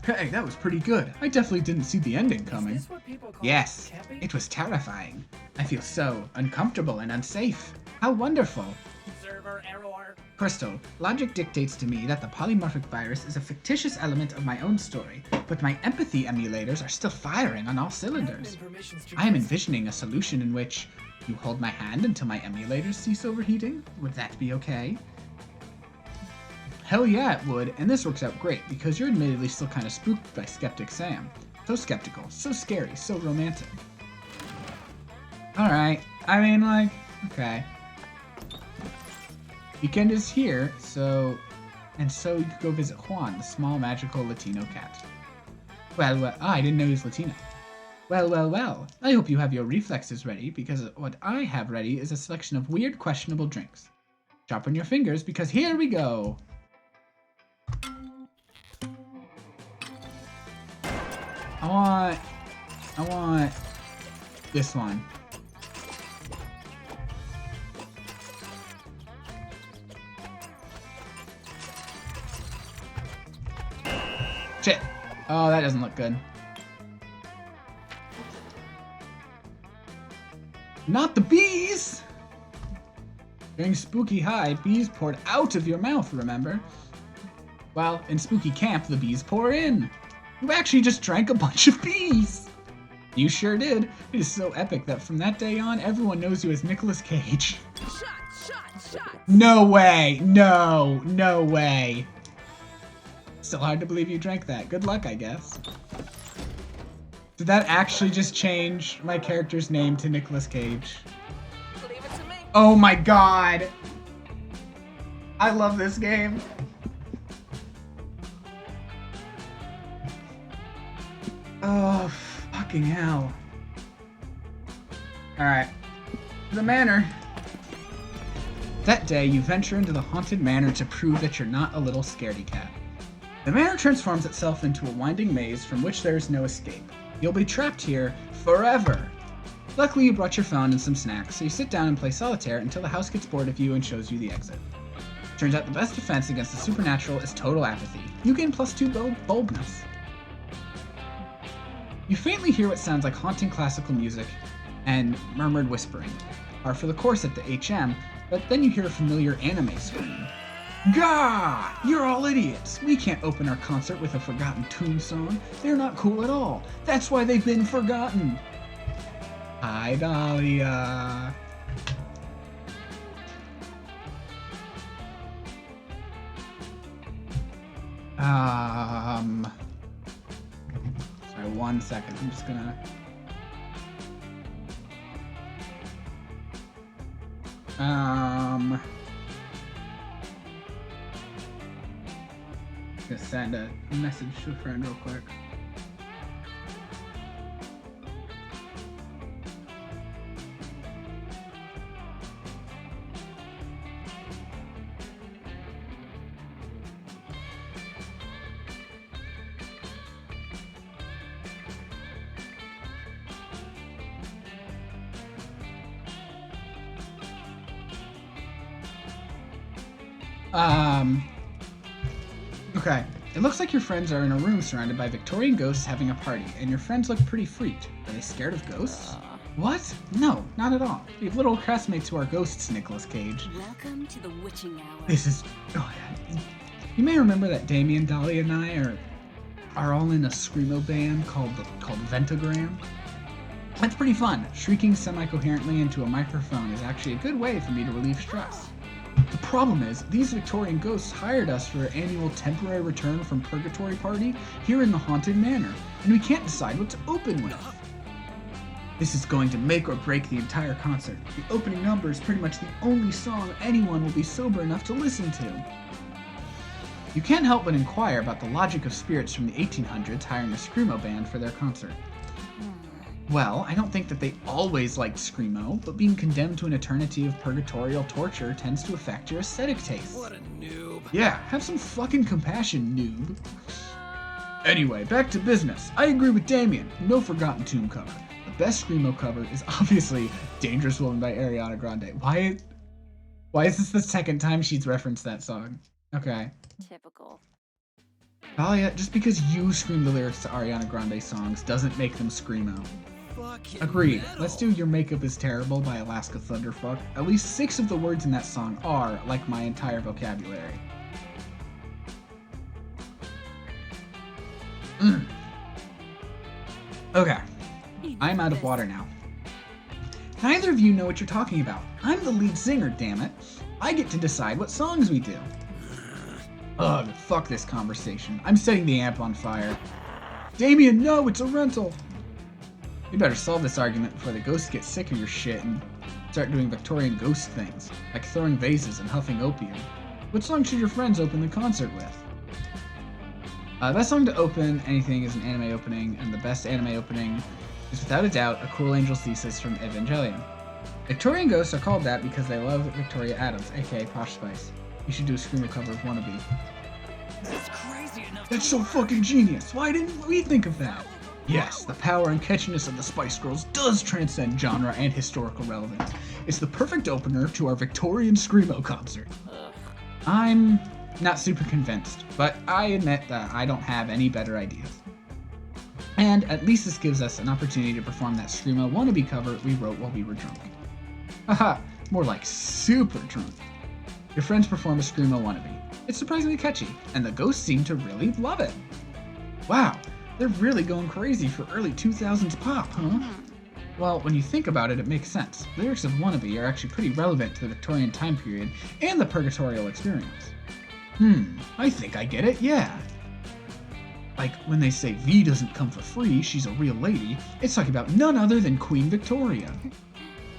Hey, that was pretty good. I definitely didn't see the ending coming. Is this what people call Yes, camping? it was terrifying. I feel so uncomfortable and unsafe. How wonderful. Observer error. Crystal, logic dictates to me that the polymorphic virus is a fictitious element of my own story, but my empathy emulators are still firing on all cylinders. I am envisioning a solution in which you hold my hand until my emulators cease overheating. Would that be okay? Hell yeah, it would, and this works out great because you're admittedly still kind of spooked by Skeptic Sam. So skeptical, so scary, so romantic. Alright, I mean, like, okay. Weekend is here, so you could go visit Juan, the small magical Latino cat. Well, I didn't know he was Latino. Well, I hope you have your reflexes ready, because what I have ready is a selection of weird, questionable drinks. Sharpen your fingers, because here we go! I want this one. Shit. Oh, that doesn't look good. Not the bees! During Spooky High, bees poured out of your mouth, remember? Well, in Spooky Camp, the bees pour in. You actually just drank a bunch of bees! You sure did. It is so epic that from that day on, everyone knows you as Nicolas Cage. Shot. No way! No way! Still hard to believe you drank that. Good luck, I guess. Did that actually just change my character's name to Nicolas Cage? Leave it to me. Oh my god! I love this game. Oh, fucking hell. Alright. The manor. That day, you venture into the haunted manor to prove that you're not a little scaredy cat. The manor transforms itself into a winding maze from which there is no escape. You'll be trapped here forever. Luckily, you brought your phone and some snacks, so you sit down and play solitaire until the house gets bored of you and shows you the exit. Turns out the best defense against the supernatural is total apathy. You gain +2 boldness. You faintly hear what sounds like haunting classical music and murmured whispering. Par for the course at the HM, but then you hear a familiar anime scream. Gah! You're all idiots! We can't open our concert with a forgotten Toon song. They're not cool at all. That's why they've been forgotten. Hi, Dahlia. Sorry, 1 second. I'm just gonna... Just send a message to a friend real quick. Okay. It looks like your friends are in a room surrounded by Victorian ghosts having a party, and your friends look pretty freaked. Are they scared of ghosts? What? No, not at all. We have little classmates who are ghosts, Nicolas Cage. Welcome to the witching hour. This is... Oh, yeah. You may remember that Damien, Dahlia, and I are all in a screamo band called Ventagram. That's pretty fun. Shrieking semi-coherently into a microphone is actually a good way for me to relieve stress. The problem is, these Victorian ghosts hired us for an annual temporary return from purgatory party here in the Haunted Manor, and we can't decide what to open with. This is going to make or break the entire concert. The opening number is pretty much the only song anyone will be sober enough to listen to. You can't help but inquire about the logic of spirits from the 1800s hiring a screamo band for their concert. Well, I don't think that they always liked screamo, but being condemned to an eternity of purgatorial torture tends to affect your aesthetic tastes. What a noob. Yeah, have some fucking compassion, noob. Anyway, back to business. I agree with Damien. No Forgotten Tomb cover. The best screamo cover is obviously Dangerous Woman by Ariana Grande. Why is this the second time she's referenced that song? Okay. Typical. Dahlia, just because you scream the lyrics to Ariana Grande songs doesn't make them screamo. Agreed. Let's do Your Makeup is Terrible by Alaska Thunderfuck. At least 6 of the words in that song are like my entire vocabulary. Okay. I'm out of water now. Neither of you know what you're talking about. I'm the lead singer, damn it. I get to decide what songs we do. Ugh, fuck this conversation. I'm setting the amp on fire. Damien, no, it's a rental. You better solve this argument before the ghosts get sick of your shit and start doing Victorian ghost things, like throwing vases and huffing opium. What song should your friends open the concert with? The best song to open anything is an anime opening, and the best anime opening is without a doubt A Cruel Angel's Thesis from Evangelion. Victorian ghosts are called that because they love Victoria Adams, aka Posh Spice. You should do a screamo cover of Wannabe. That's crazy enough. That's so fucking genius! Why didn't we think of that? Yes, the power and catchiness of the Spice Girls does transcend genre and historical relevance. It's the perfect opener to our Victorian screamo concert. I'm not super convinced, but I admit that I don't have any better ideas. And at least this gives us an opportunity to perform that screamo Wannabe cover we wrote while we were drunk. Haha, more like super drunk. Your friends perform a screamo Wannabe. It's surprisingly catchy, and the ghosts seem to really love it. Wow, they're really going crazy for early 2000s pop, huh? Well, when you think about it, it makes sense. Lyrics of Wannabe are actually pretty relevant to the Victorian time period and the purgatorial experience. I think I get it, yeah. Like, when they say V doesn't come for free, she's a real lady, it's talking about none other than Queen Victoria.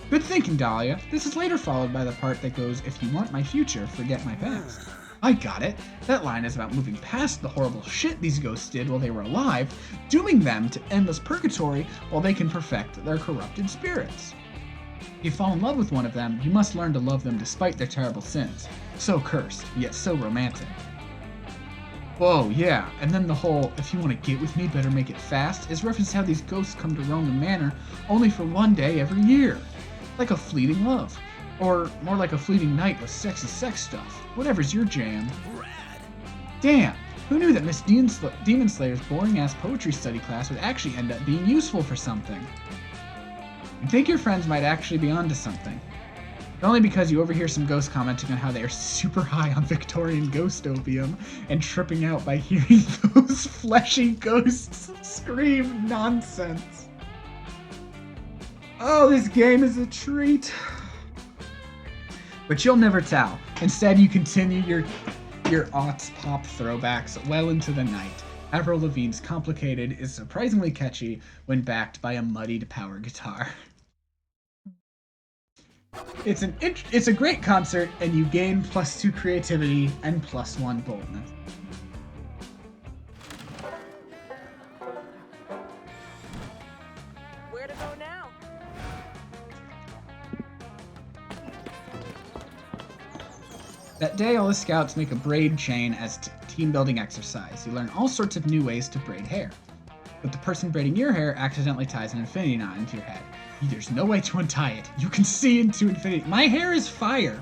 Good thinking, Dahlia. This is later followed by the part that goes, if you want my future, forget my past. I got it. That line is about moving past the horrible shit these ghosts did while they were alive, dooming them to endless purgatory while they can perfect their corrupted spirits. If you fall in love with one of them, you must learn to love them despite their terrible sins. So cursed, yet so romantic. Whoa, yeah, and then the whole, if you want to get with me, better make it fast, is reference to how these ghosts come to roam the manor only for one day every year. Like a fleeting love. Or more like a fleeting night with sexy sex stuff. Whatever's your jam. Damn, who knew that Miss Demon Slayer's boring-ass poetry study class would actually end up being useful for something? I think your friends might actually be onto something. But only because you overhear some ghosts commenting on how they are super high on Victorian ghost opium and tripping out by hearing those fleshy ghosts scream nonsense. Oh, this game is a treat. But you'll never tell. Instead, you continue your aughts pop throwbacks well into the night. Avril Lavigne's Complicated is surprisingly catchy when backed by a muddied power guitar. It's a great concert, and you gain +2 creativity and +1 boldness. Where to go now? That day, all the scouts make a braid chain as team building exercise. You learn all sorts of new ways to braid hair. But the person braiding your hair accidentally ties an infinity knot into your head. There's no way to untie it. You can see into infinity. My hair is fire.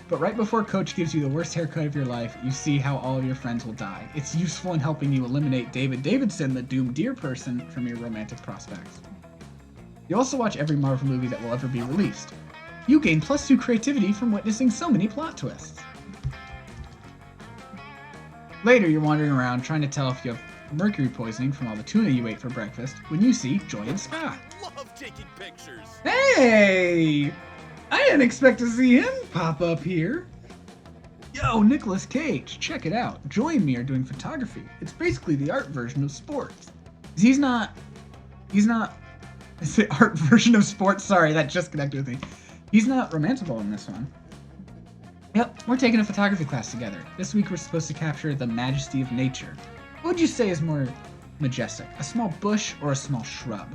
But right before Coach gives you the worst haircut of your life, you see how all of your friends will die. It's useful in helping you eliminate David Davidson, the doomed deer person, from your romantic prospects. You also watch every Marvel movie that will ever be released. You gain +2 creativity from witnessing so many plot twists. Later, you're wandering around trying to tell if you have mercury poisoning from all the tuna you ate for breakfast when you see Joy and Scott. Love taking pictures. Hey! I didn't expect to see him pop up here. Yo, Nicolas Cage, check it out. Joy and me are doing photography. It's basically the art version of sports. He's not, it's the art version of sports, sorry, that just connected with me. He's not romanceable in this one. Yep, we're taking a photography class together. This week we're supposed to capture the majesty of nature. What would you say is more majestic, a small bush or a small shrub?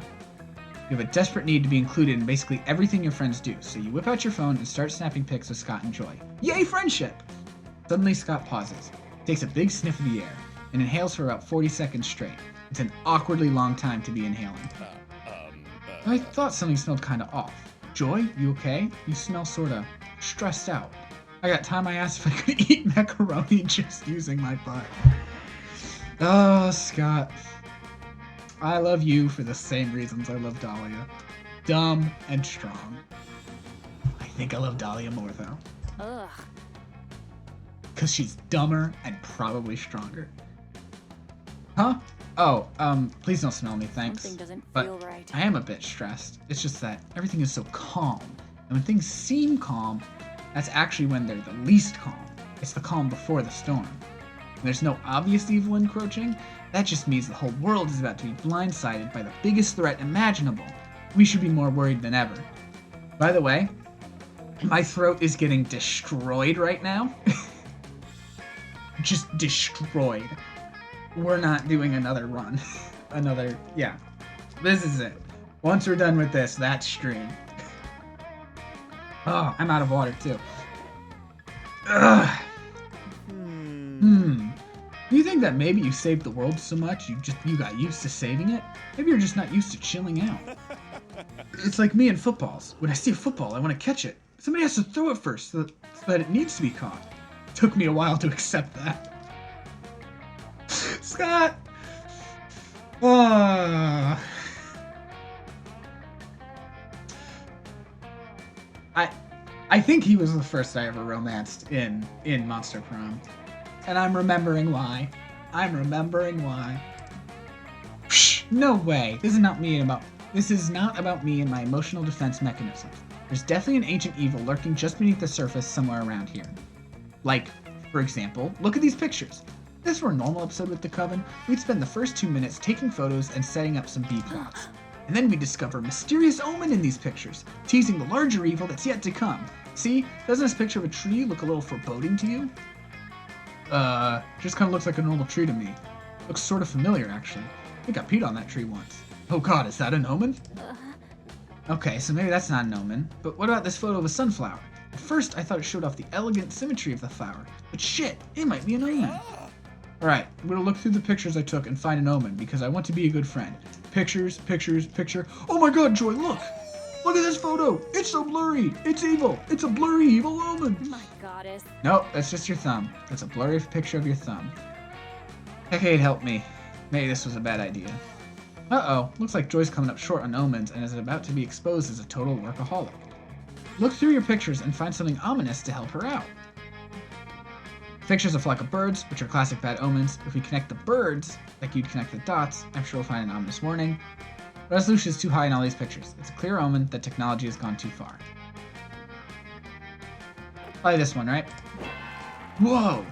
You have a desperate need to be included in basically everything your friends do, so you whip out your phone and start snapping pics of Scott and Joy. Yay, friendship! Suddenly Scott pauses, takes a big sniff of the air, and inhales for about 40 seconds straight. It's an awkwardly long time to be inhaling. I thought something smelled kinda off. Joy, you okay? You smell sorta stressed out. I got time I asked if I could eat macaroni just using my butt. Oh, Scott. I love you for the same reasons I love Dahlia. Dumb and strong. I think I love Dahlia more, though. Ugh. Because she's dumber and probably stronger. Huh? Oh, please don't smell me, thanks. Something doesn't But feel right. I am a bit stressed. It's just that everything is so calm. And when things seem calm, that's actually when they're the least calm. It's the calm before the storm. When there's no obvious evil encroaching, that just means the whole world is about to be blindsided by the biggest threat imaginable. We should be more worried than ever. By the way, my throat is getting destroyed right now. Just destroyed. We're not doing another run. Yeah. This is it. Once we're done with this, that stream. Oh, I'm out of water too. Ugh. Do you think that maybe you saved the world so much you got used to saving it? Maybe you're just not used to chilling out. It's like me and footballs. When I see a football, I want to catch it. Somebody has to throw it first so that it needs to be caught. It took me a while to accept that. Scott! I think he was the first I ever romanced in Monster Prom. And I'm remembering why. Psh, no way. This is not about me and my emotional defense mechanisms. There's definitely an ancient evil lurking just beneath the surface somewhere around here. Like, for example, look at these pictures. If this were a normal episode with the Coven, we'd spend the first 2 minutes taking photos and setting up some B-plots. And then we'd discover a mysterious omen in these pictures, teasing the larger evil that's yet to come. See, doesn't this picture of a tree look a little foreboding to you? Just kind of looks like a normal tree to me. Looks sort of familiar, actually. I think I peed on that tree once. Oh god, is that an omen? Okay, so maybe that's not an omen. But what about this photo of a sunflower? At first, I thought it showed off the elegant symmetry of the flower. But shit, it might be an omen. Alright, I'm gonna look through the pictures I took and find an omen, because I want to be a good friend. Picture. Oh my god, Joy, look! Look at this photo! It's so blurry! It's evil! It's a blurry evil omen! My goddess. Nope, that's just your thumb. That's a blurry picture of your thumb. Decade, help me. Maybe this was a bad idea. Uh-oh, looks like Joy's coming up short on omens and is about to be exposed as a total workaholic. Look through your pictures and find something ominous to help her out. Pictures of a flock of birds, which are classic bad omens. If we connect the birds, like you'd connect the dots, I'm sure we'll find an ominous warning. Resolution is too high in all these pictures. It's a clear omen that technology has gone too far. Probably this one, right? Whoa!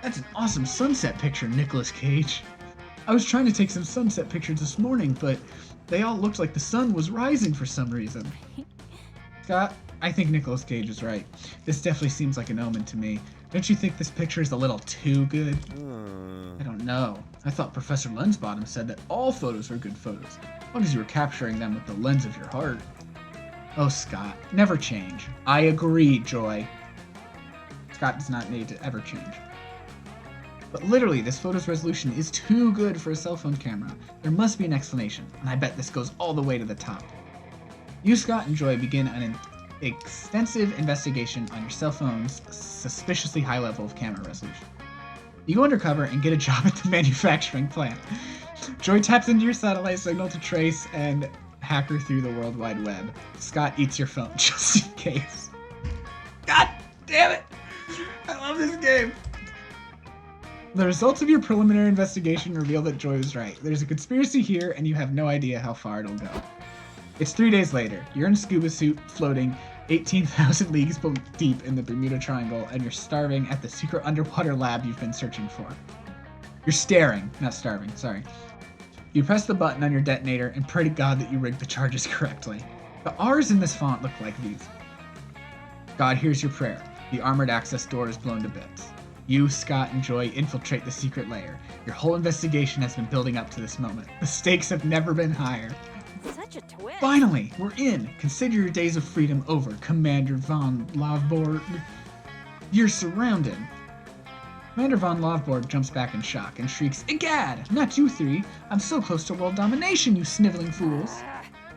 That's an awesome sunset picture, Nicolas Cage. I was trying to take some sunset pictures this morning, but they all looked like the sun was rising for some reason. Scott, I think Nicolas Cage is right. This definitely seems like an omen to me. Don't you think this picture is a little too good? I don't know. I thought Professor Lensbottom said that all photos are good photos, as long as you were capturing them with the lens of your heart. Oh, Scott, never change. I agree, Joy. Scott does not need to ever change. But literally, this photo's resolution is too good for a cell phone camera. There must be an explanation, and I bet this goes all the way to the top. You, Scott, and Joy begin an extensive investigation on your cell phone's suspiciously high level of camera resolution. You go undercover and get a job at the manufacturing plant. Joy taps into your satellite signal to trace and hack her through the World Wide Web. Scott eats your phone just in case. God damn it! I love this game! The results of your preliminary investigation reveal that Joy was right. There's a conspiracy here, and you have no idea how far it'll go. It's 3 days later. You're in a scuba suit, floating 18,000 leagues deep in the Bermuda Triangle, and you're starving at the secret underwater lab you've been searching for. You're staring, not starving, sorry. You press the button on your detonator and pray to God that you rigged the charges correctly. The R's in this font look like these. God hears your prayer. The armored access door is blown to bits. You, Scott, and Joy infiltrate the secret lair. Your whole investigation has been building up to this moment. The stakes have never been higher. Such a twist. Finally, we're in. Consider your days of freedom over, Commander von Lovborg. You're surrounded. Commander von Lovborg jumps back in shock and shrieks, "Egad! Not you three! I'm so close to world domination, you sniveling fools!"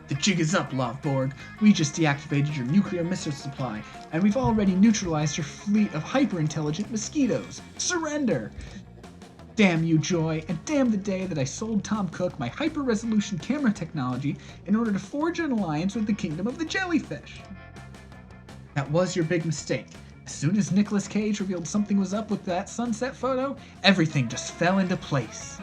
The jig is up, Lovborg. We just deactivated your nuclear missile supply, and we've already neutralized your fleet of hyper-intelligent mosquitoes. Surrender! Damn you, Joy, and damn the day that I sold Tom Cook my hyper-resolution camera technology in order to forge an alliance with the Kingdom of the Jellyfish. That was your big mistake. As soon as Nicolas Cage revealed something was up with that sunset photo, everything just fell into place.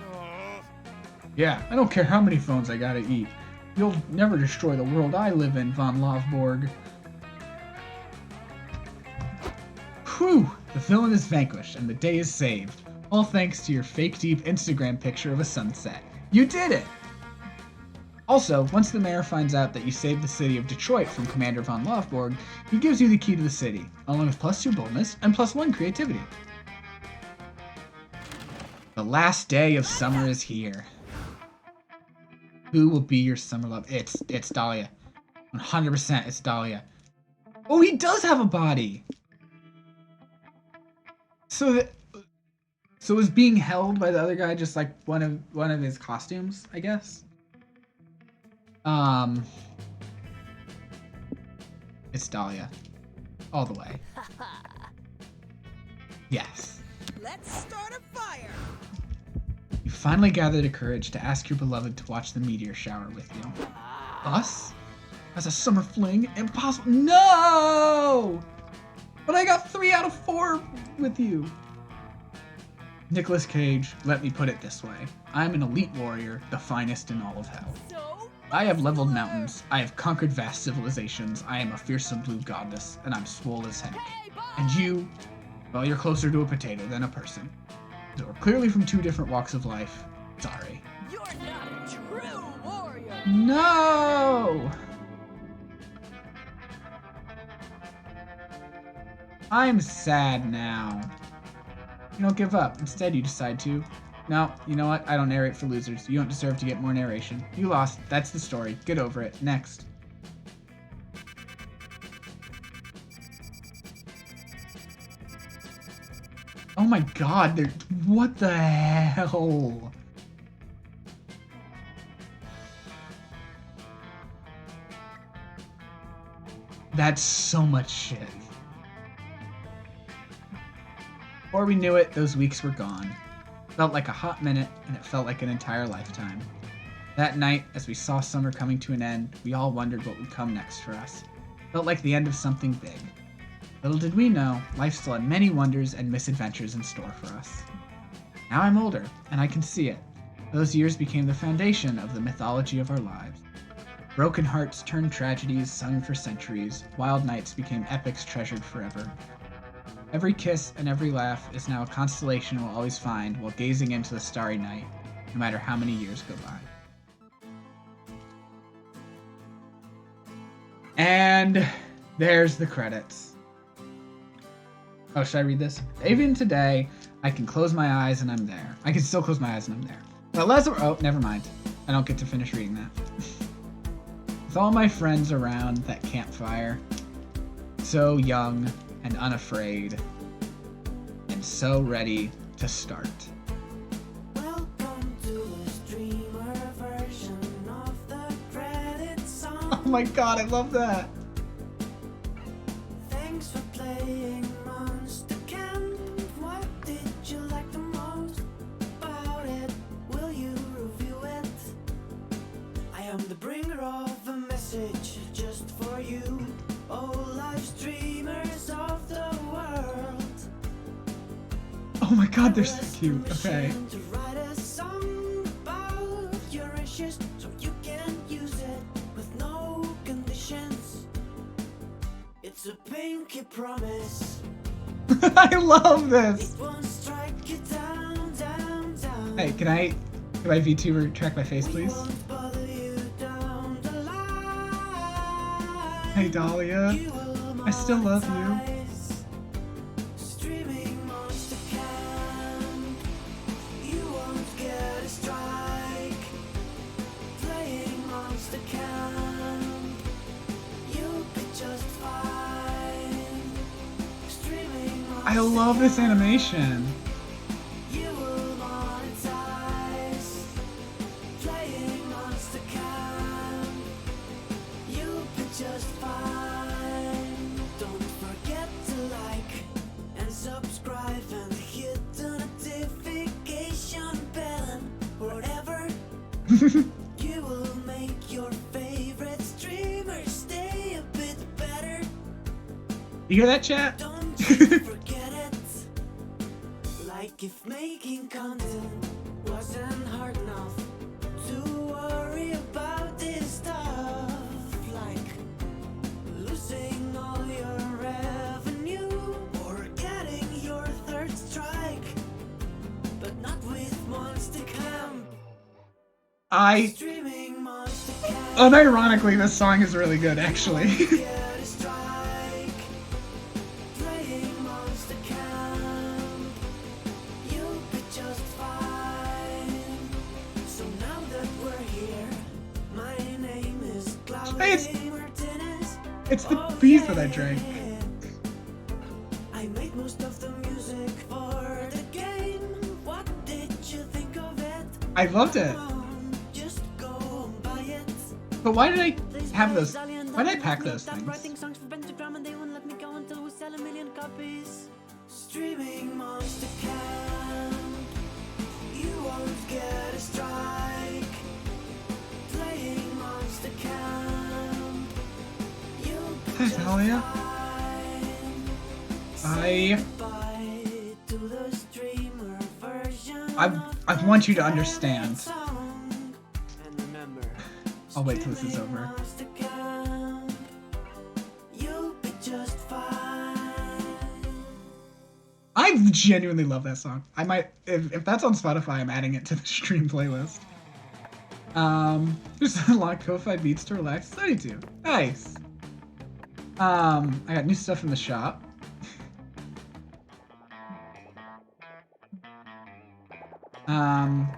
Yeah, I don't care how many phones I gotta eat. You'll never destroy the world I live in, von Lovborg. Whew! The villain is vanquished, and the day is saved. All thanks to your fake deep Instagram picture of a sunset. You did it! Also, once the mayor finds out that you saved the city of Detroit from Commander von Lovborg, he gives you the key to the city, along with +2 boldness and +1 creativity. The last day of summer is here. Who will be your summer love? It's Dahlia. 100% it's Dahlia. Oh, he does have a body! So is being held by the other guy just like one of his costumes, I guess? It's Dahlia. All the way. Yes. Let's start a fire. You finally gather the courage to ask your beloved to watch the meteor shower with you. Us? As a summer fling? Impossible. No! But I got 3 out of 4 with you. Nicolas Cage, let me put it this way. I'm an elite warrior, the finest in all of hell. So I have leveled mountains, I have conquered vast civilizations, I am a fearsome blue goddess, and I'm swole as heck. And you, well, you're closer to a potato than a person. So we're clearly from 2 different walks of life. Sorry. you're not a true warrior. No! I'm sad now. You don't give up. Instead, you decide to. No, you know what? I don't narrate for losers. You don't deserve to get more narration. You lost. That's the story. Get over it. Next. Oh my god, what the hell? That's so much shit. Before we knew it, those weeks were gone. It felt like a hot minute, and it felt like an entire lifetime. That night, as we saw summer coming to an end, we all wondered what would come next for us. It felt like the end of something big. Little did we know, life still had many wonders and misadventures in store for us. Now I'm older, and I can see it. Those years became the foundation of the mythology of our lives. Broken hearts turned tragedies sung for centuries. Wild nights became epics treasured forever. Every kiss and every laugh is now a constellation we'll always find while gazing into the starry night, no matter how many years go by. And there's the credits. Oh, should I read this? Even today, I can close my eyes and I'm there. I can still close my eyes and I'm there. But oh, never mind. I don't get to finish reading that. With all my friends around that campfire, so young and unafraid, and so ready to start. Welcome to a streamer version of the credits song. Oh my god, I love that! playing Monster Camp. What did you like the most about it? Will you review it? I am the bringer of a message just for you, all live streamers of the world. Oh my god, they're so cute. Okay. To write a song about your issues so you can use it with no conditions. It's a pinky promise. I love this. It won't strike you down, down, down. Hey, can I VTuber track my face, We please? won't bother you down the line. Hey, Dahlia. You will I still love you. monetize. Streaming Monster Camp. You won't get a strike. Playing Monster Camp. You'll be just fine. Streaming Monster I love this animation. You will monetize. Playing Monster Camp. You'll be just fine. Don't forget to like and subscribe and hit the notification bell. Whatever you will make your favorite streamer stay a bit better. You hear that, chat? Don't you forget it. Like if making content wasn't hard enough to worry about this stuff. Like losing all your revenue or getting your third strike. But not with Monster Camp. Streaming Monster Camp. Unironically, this song is really good, actually. Get a strike. Playing Monster Camp. You'll be just fine. So now that we're here, my name is Hey, it's- Claudia Martinez. It's the Oh, bees that I drank. yeah. I made most of the music for the game. What did you think of it? I loved it. Just go and buy it. But why did I have those? Why did I pack those things? Writing songs for Pentagram and they won't let me go until we sell 1 million copies. Streaming Monster Camp. You won't get a strike. Playing Monster Camp. You'll be Hi, just Dahlia. fine. I Bye to the streamer version I of want you to my understand. song. And remember, I'll wait till this is over. Monster Camp, you'll be just fine. I genuinely love that song. I might, if that's on Spotify, I'm adding it to the stream playlist. Just unlocked Ko-Fi Beats to Relax 32. Nice. I got new stuff in the shop.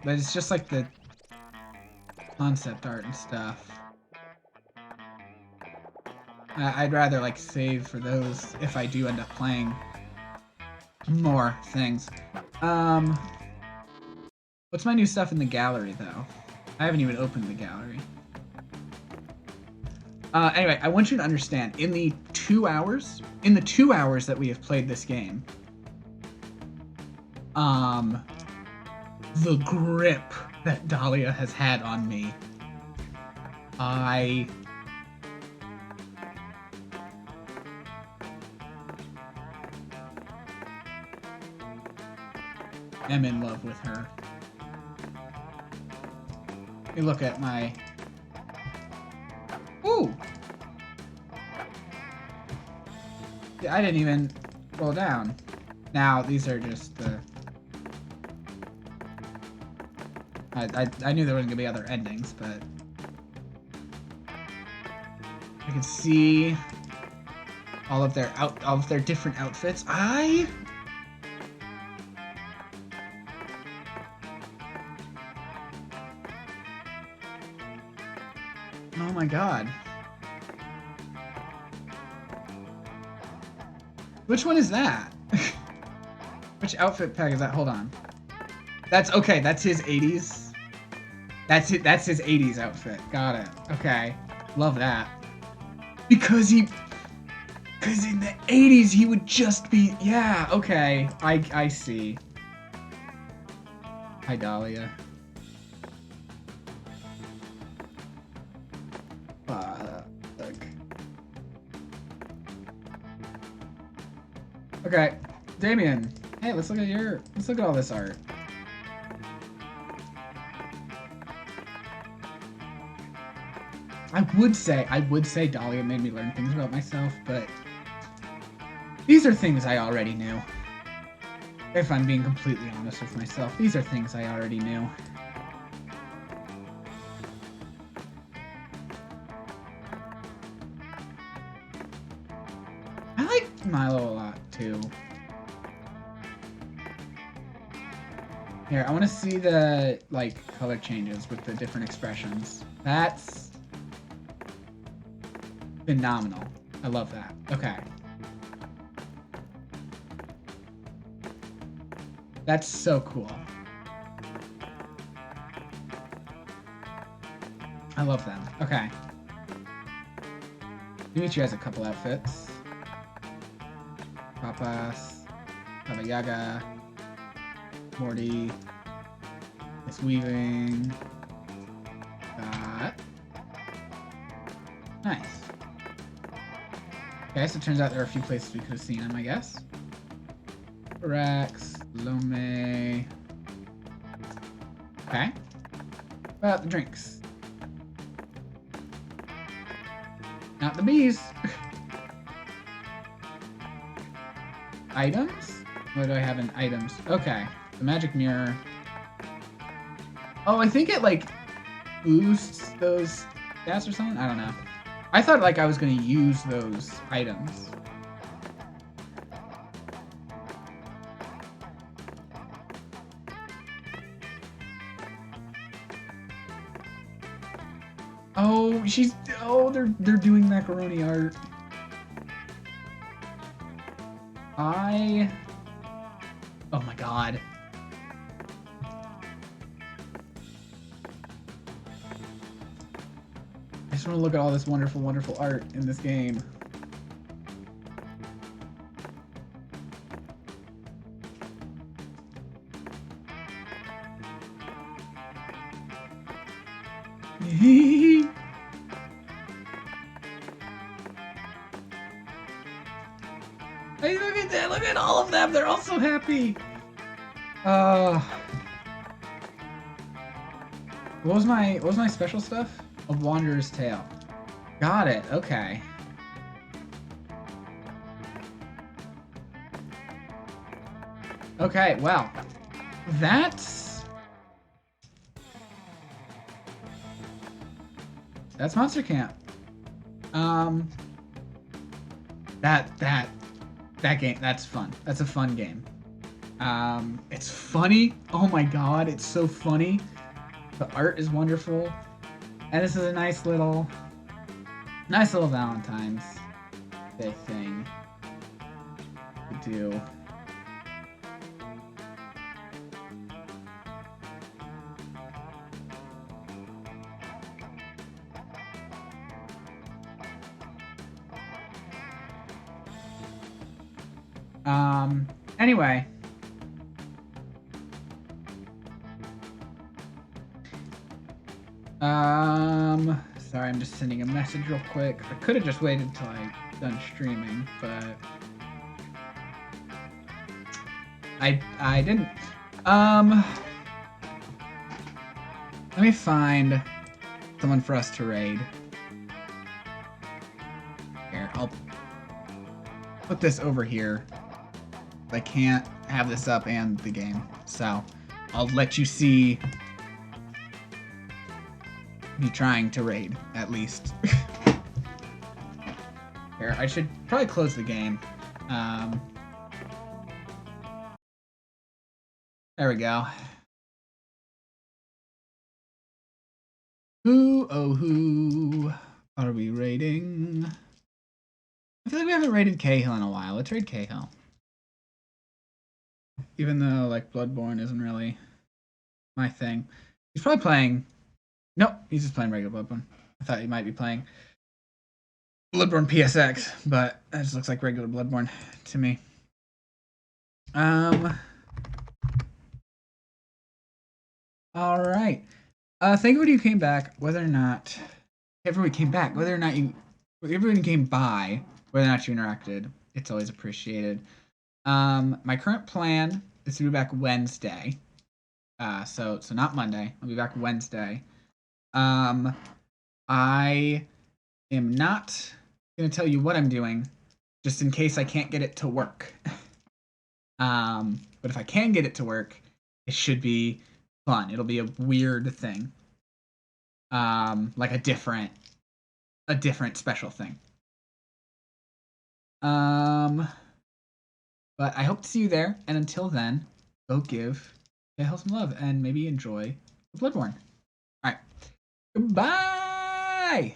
But it's just like the concept art and stuff. I'd rather like save for those if I do end up playing more things. What's my new stuff in the gallery though? I haven't even opened the gallery. Anyway, I want you to understand, in the 2 hours that we have played this game, the grip that Dahlia has had on me, I am in love with her. You look at my... Ooh! Yeah, I didn't even roll down. Now, these are just the... I knew there wasn't gonna be other endings, but... I can see all of their different outfits. Oh my god. Which one is that? Which outfit pack is that? Hold on. That's okay, that's his 80s. That's his 80s outfit. Got it. Okay. Love that. Because Because in the 80s, he would just be... Yeah, okay. I see. Hi, Dahlia. Fuck. Okay, Damien. Hey, let's look at all this art. I would say Dahlia made me learn things about myself, but these are things I already knew. If I'm being completely honest with myself, these are things I already knew. I like Milo a lot, too. Here, I want to see the, like, color changes with the different expressions. That's phenomenal. I love that. Okay. That's so cool. I love them. Okay. Dimitri has a couple outfits. Papas, Baba Yaga, Morty, Miss Weaving. Nice. Okay, so it turns out there are a few places we could have seen him, I guess. Rex, Lome. Okay. What about the drinks? Not the bees. Items? What do I have in items? Okay. The magic mirror. Oh, I think it, like, boosts those stats or something? I don't know. I thought, like, I was going to use those items. Oh, they're doing macaroni art. Oh my god. I just want to look at all this wonderful, wonderful art in this game. Hey, look at that! Look at all of them! They're all so happy! What was my special stuff? A Wanderer's Tale. Got it, okay. Okay, well. That's Monster Camp. That game, that's fun. That's a fun game. It's funny. Oh my god, it's so funny. The art is wonderful. And this is a nice little Valentine's Day thing to do. Anyway. Sorry, I'm just sending a message real quick. I could have just waited until I done streaming, but I didn't. Let me find someone for us to raid. Here, I'll put this over here. I can't have this up and the game, so I'll let you see me trying to raid, at least. Here, I should probably close the game. There we go. Who are we raiding? I feel like we haven't raided Cahill in a while. Let's raid Cahill. Even though, like, Bloodborne isn't really my thing. He's probably playing... Nope, he's just playing regular Bloodborne. I thought he might be playing Bloodborne PSX, but that just looks like regular Bloodborne to me. All right. Thank everybody who came back, whether or not everybody came back, whether or not everyone came by, whether or not you interacted. It's always appreciated. My current plan is to be back Wednesday. So not Monday. I'll be back Wednesday. I am not gonna tell you what I'm doing, just in case I can't get it to work. But if I can get it to work, it should be fun. It'll be a weird thing. Like a different special thing. But I hope to see you there, and until then, go give Hell some love and maybe enjoy Bloodborne. Alright. Goodbye!